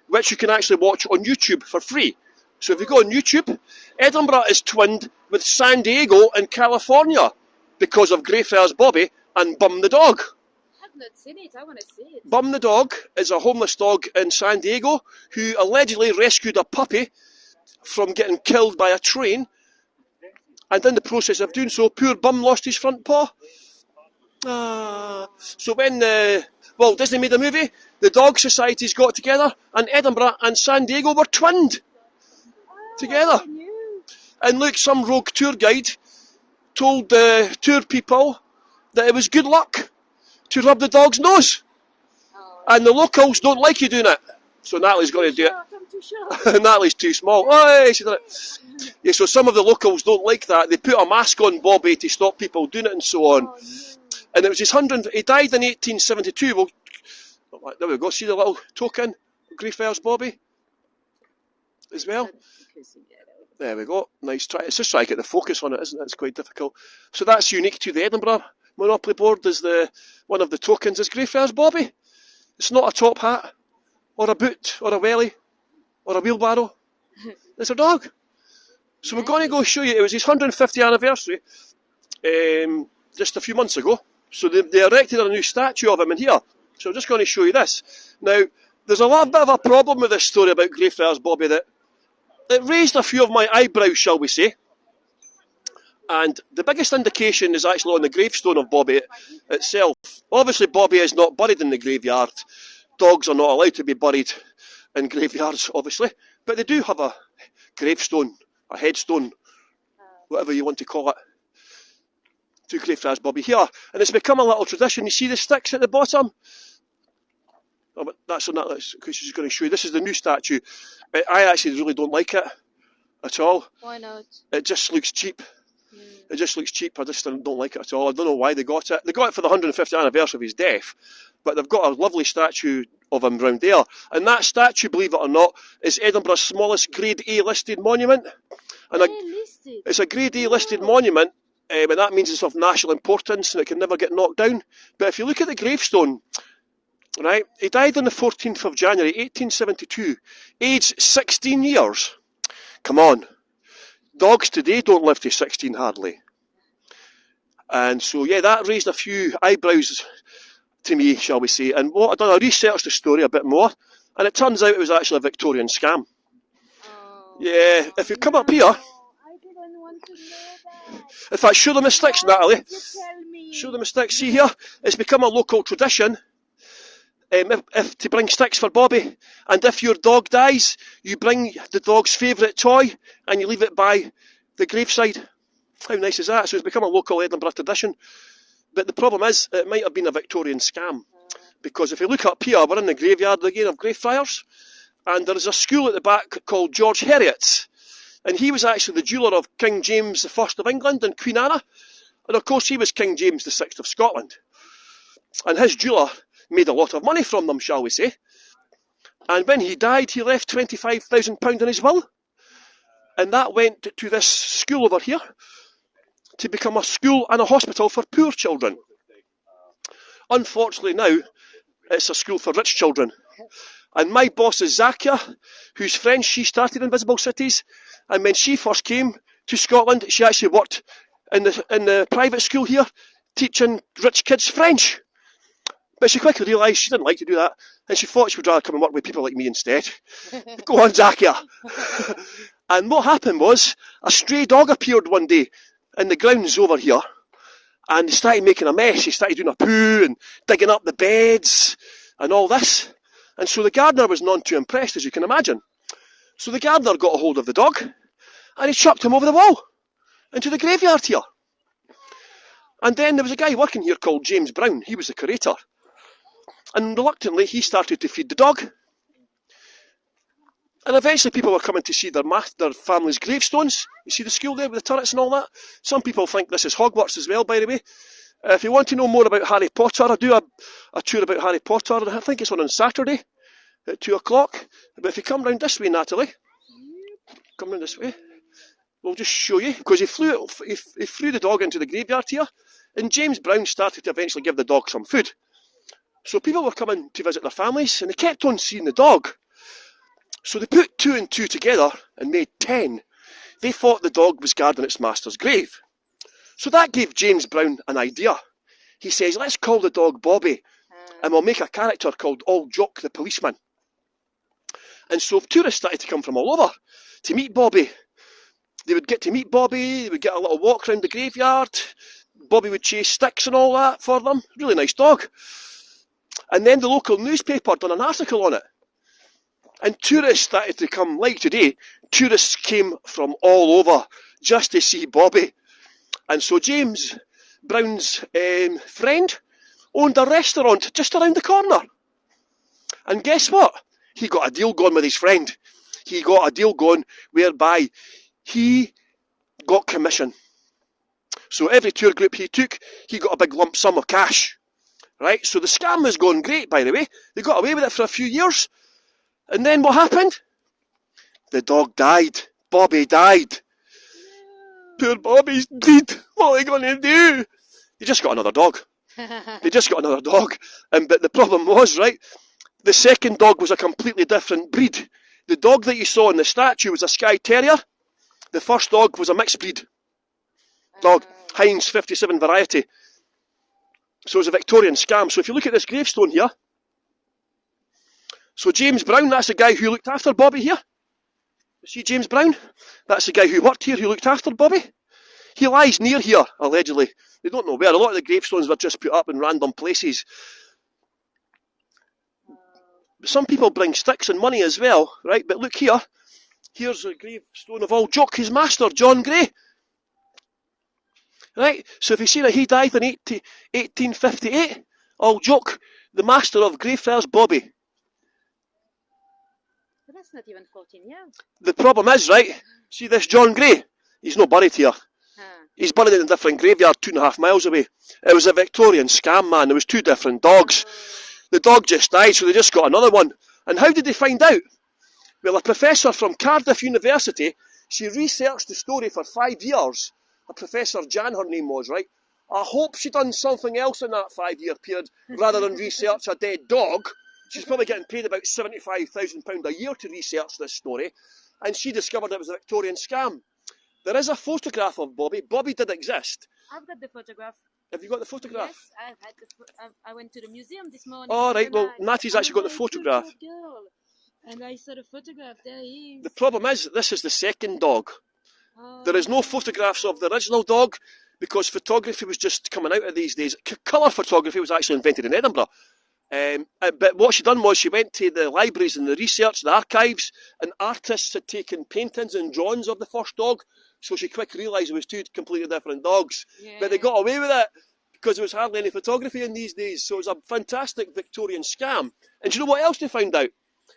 [SPEAKER 1] which you can actually watch on YouTube for free. So if you go on YouTube, Edinburgh is twinned with San Diego in California because of Greyfriars Bobby and Bum the dog.
[SPEAKER 2] I've not seen it. I want to see it.
[SPEAKER 1] Bum the dog is a homeless dog in San Diego who allegedly rescued a puppy from getting killed by a train, and in the process of doing so, poor Bum lost his front paw. So when Walt Disney made a movie, the dog societies got together, and Edinburgh and San Diego were twinned together. And look, some rogue tour guide told the tour people that it was good luck to rub the dog's nose. And the locals don't like you doing it. So Natalie's going to do it.
[SPEAKER 2] I'm too short.
[SPEAKER 1] Natalie's too small. Oh, she did it. Yeah, so some of the locals don't like that. They put a mask on Bobby to stop people doing it and so on. And it was his 100th. He died in 1872. Well, there we go. See the little token? Greyfriars Bobby as well. There we go. Nice try. It's just trying to get the focus on it, isn't it? It's quite difficult. So that's unique to the Edinburgh Monopoly Board. Is one of the tokens is Greyfriars Bobby. It's not a top hat, or a boot, or a welly, or a wheelbarrow. It's a dog. So we're going to go show you. It was his 150th anniversary just a few months ago. So they erected a new statue of him in here. So I'm just going to show you this. Now, there's a bit of a problem with this story about Greyfriars Bobby, that it raised a few of my eyebrows, shall we say. And the biggest indication is actually on the gravestone of Bobby itself. Obviously, Bobby is not buried in the graveyard. Dogs are not allowed to be buried in graveyards, obviously. But they do have a gravestone, a headstone, whatever you want to call it, to Greyfriars Bobby here. And it's become a little tradition. You see the sticks at the bottom? Oh, but that's because she's going to show you. This is the new statue. I actually really don't like it at all.
[SPEAKER 2] Why not?
[SPEAKER 1] It just looks cheap. It just looks cheap. I just don't like it at all. I don't know why they got it. They got it for the 150th anniversary of his death, but they've got a lovely statue of him round there. And that statue, believe it or not, is Edinburgh's smallest Grade A listed monument. And it's a Grade A listed monument, and that means it's of national importance and it can never get knocked down. But if you look at the gravestone, right, he died on the 14th of January 1872, aged 16 years. Come on. Dogs today don't live to 16 hardly. And so, yeah, that raised a few eyebrows to me, shall we say. And what I've done, I researched the story a bit more, and it turns out it was actually a Victorian scam. Yeah, if you come up here,
[SPEAKER 2] I didn't want to know that.
[SPEAKER 1] in fact, show them the sticks, Natalie.
[SPEAKER 2] Tell me.
[SPEAKER 1] Show them the sticks. See here, it's become a local tradition. If to bring sticks for Bobby, and if your dog dies, you bring the dog's favourite toy and you leave it by the graveside. How nice is that? So it's become a local Edinburgh tradition. But the problem is, it might have been a Victorian scam, because if you look up here, we're in the graveyard again of Greyfriars, and there is a school at the back called George Heriot's, and he was actually the jeweller of King James I of England and Queen Anna, and of course he was King James VI of Scotland, and his jeweller made a lot of money from them, shall we say. And when he died, he left £25,000 in his will. And that went to this school over here to become a school and a hospital for poor children. Unfortunately now, it's a school for rich children. And my boss is Zakia, who's French. She started in Visible Cities. And when she first came to Scotland, she actually worked in the private school here, teaching rich kids French. But she quickly realised she didn't like to do that, and she thought she would rather come and work with people like me instead. Go on, Zakia. And what happened was, a stray dog appeared one day in the grounds over here, and he started making a mess. He started doing a poo and digging up the beds and all this. And so the gardener was none too impressed, as you can imagine. So the gardener got a hold of the dog, and he chucked him over the wall into the graveyard here. And then there was a guy working here called James Brown. He was the curator. And reluctantly, he started to feed the dog. And eventually people were coming to see their family's gravestones. You see the school there with the turrets and all that? Some people think this is Hogwarts as well, by the way. If you want to know more about Harry Potter, I do a tour about Harry Potter. I think it's on Saturday at 2 o'clock. But if you come round this way, Natalie, come round this way, we'll just show you. Because he threw the dog into the graveyard here. And James Brown started to eventually give the dog some food. So people were coming to visit their families, and they kept on seeing the dog. So they put 2 and 2 together and made 10. They thought the dog was guarding its master's grave. So that gave James Brown an idea. He says, let's call the dog Bobby, and we'll make a character called Old Jock the policeman. And so tourists started to come from all over to meet Bobby. They would get to meet Bobby, they would get a little walk around the graveyard. Bobby would chase sticks and all that for them. Really nice dog. And then the local newspaper done an article on it. And tourists started to come, like today, tourists came from all over just to see Bobby. And so James Brown's friend owned a restaurant just around the corner. And guess what? He got a deal going with his friend. He got a deal going whereby he got commission. So every tour group he took, he got a big lump sum of cash. Right? So the scam was going great, by the way. They got away with it for a few years. And then what happened? The dog died. Bobby died. Poor Bobby's dead. What are they going to do? They just got another dog. They just got another dog. But the problem was, right, the second dog was a completely different breed. The dog that you saw in the statue was a Skye Terrier. The first dog was a mixed breed dog, Heinz 57 variety. So it was a Victorian scam. So if you look at this gravestone here, so James Brown, that's the guy who looked after Bobby here. You see James Brown? That's the guy who worked here, who looked after Bobby. He lies near here, allegedly. They don't know where. A lot of the gravestones were just put up in random places. Some people bring sticks and money as well, right? But look here. Here's a gravestone of Old Jock, his master, John Gray. Right? So if you see that he died in 1858, Old Jock, the master of Greyfriars Bobby.
[SPEAKER 2] But that's not even 14 years.
[SPEAKER 1] The problem is, right, see this John Gray? He's not buried here. He's buried in a different graveyard 2.5 miles away. It was a Victorian scam, man. There was 2 different dogs. The dog just died, so they just got another one. And how did they find out? Well, a professor from Cardiff University, she researched the story for 5 years. A Professor Jan, her name was, right? I hope she done something else in that 5-year period rather than research a dead dog. She's probably getting paid about £75,000 a year to research this story. And she discovered it was a Victorian scam. There is a photograph of Bobby. Bobby did exist.
[SPEAKER 2] I've got the photograph.
[SPEAKER 1] Have you got the photograph?
[SPEAKER 2] Yes, I went to the museum this morning.
[SPEAKER 1] Oh, right. Well, Natalie's actually got the photograph.
[SPEAKER 2] Girl. And I saw the photograph. There he is.
[SPEAKER 1] The problem is, this is the second dog.
[SPEAKER 2] Oh.
[SPEAKER 1] There is no photographs of the original dog because photography was just coming out of these days. Colour photography was actually invented in Edinburgh. But what she done was she went to the libraries and the research, the archives, and artists had taken paintings and drawings of the first dog. So she quickly realised it was 2 completely different dogs. Yeah. But they got away with it because there was hardly any photography in these days. So it was a fantastic Victorian scam. And do you know what else they found out?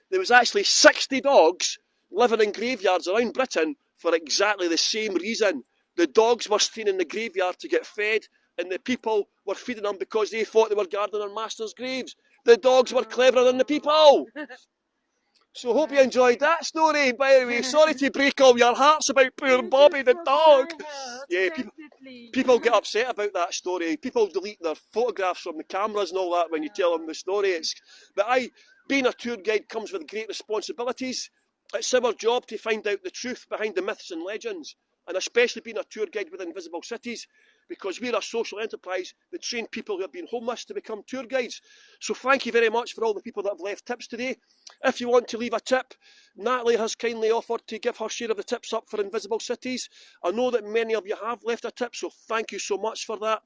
[SPEAKER 1] There was actually 60 dogs living in graveyards around Britain for exactly the same reason. The dogs were staying in the graveyard to get fed, and the people were feeding them because they thought they were guarding their master's graves. The dogs were cleverer than the people. So hope you enjoyed that story. By the way, sorry to break all your hearts about poor Bobby the dog. Yeah, people get upset about that story. People delete their photographs from the cameras and all that when you tell them the story. But being a tour guide comes with great responsibilities. It's our job to find out the truth behind the myths and legends, and especially being a tour guide with Invisible Cities, because we're a social enterprise that train people who have been homeless to become tour guides. So thank you very much for all the people that have left tips today. If you want to leave a tip, Nathalie has kindly offered to give her share of the tips up for Invisible Cities. I know that many of you have left a tip, so thank you so much for that.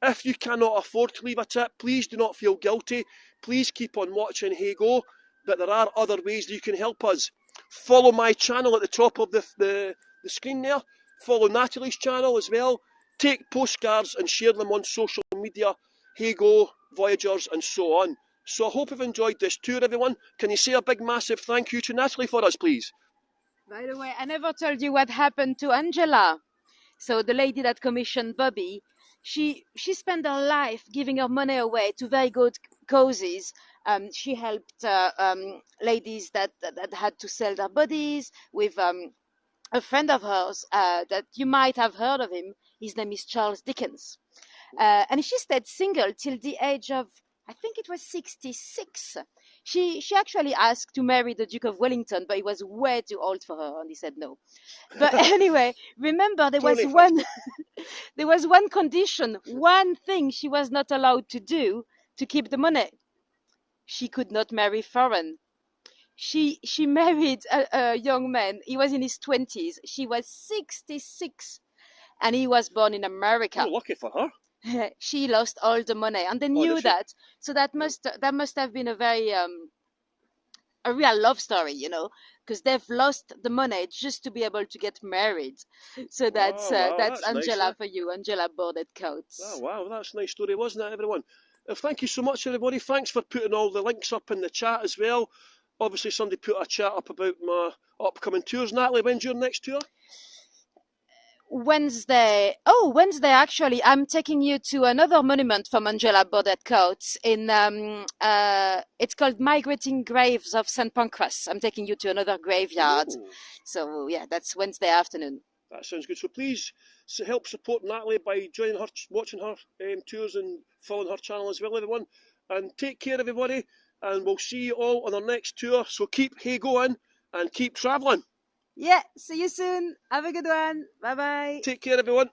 [SPEAKER 1] If you cannot afford to leave a tip, please do not feel guilty. Please keep on watching Heygo, but there are other ways that you can help us. Follow my channel at the top of the screen there. Follow Nathalie's channel as well. Take postcards and share them on social media, Heygo, Voyagers and so on. So I hope you've enjoyed this tour, everyone. Can you say a big massive thank you to Nathalie for us, please?
[SPEAKER 2] By the way, I never told you what happened to Angela. So the lady that commissioned Bobby, she spent her life giving her money away to very good causes. She helped ladies that had to sell their bodies with a friend of hers that you might have heard of him. His name is Charles Dickens. And she stayed single till the age of, I think it was 66. She actually asked to marry the Duke of Wellington, but he was way too old for her, and he said no. But anyway, remember there was one condition, one thing she was not allowed to do to keep the money. she could not marry foreign. She married a young man. He was in his 20s. She was 66, and he was born in
[SPEAKER 1] Oh,
[SPEAKER 2] America.
[SPEAKER 1] lucky for her.
[SPEAKER 2] She lost all the money, and they
[SPEAKER 1] Oh,
[SPEAKER 2] knew
[SPEAKER 1] did she?
[SPEAKER 2] that. So that must have been a very a real love story, you know, because they've lost the money just to be able to get married. So
[SPEAKER 1] Wow, wow,
[SPEAKER 2] that's
[SPEAKER 1] that's nice.
[SPEAKER 2] Angela for you, Angela Bordet
[SPEAKER 1] Oh,
[SPEAKER 2] Coates.
[SPEAKER 1] wow, that's a nice story, wasn't it, everyone? Thank you so much, everybody. Thanks for putting all the links up in the chat as well. Obviously, somebody put a chat up about my upcoming tours. Natalie, when's your next tour?
[SPEAKER 2] Wednesday. Oh, Wednesday, actually, I'm taking you to another monument from Angela Bordet Coates in it's called Migrating Graves of St. Pancras. I'm taking you to another graveyard.
[SPEAKER 1] Ooh,
[SPEAKER 2] So yeah, that's Wednesday afternoon.
[SPEAKER 1] that sounds good. So please help support Natalie by joining her, watching her tours and following her channel as well, everyone. And take care, everybody. And we'll see you all on our next tour. So keep going and keep travelling.
[SPEAKER 2] Yeah, see you soon. Have a good one. Bye bye.
[SPEAKER 1] Take care, everyone.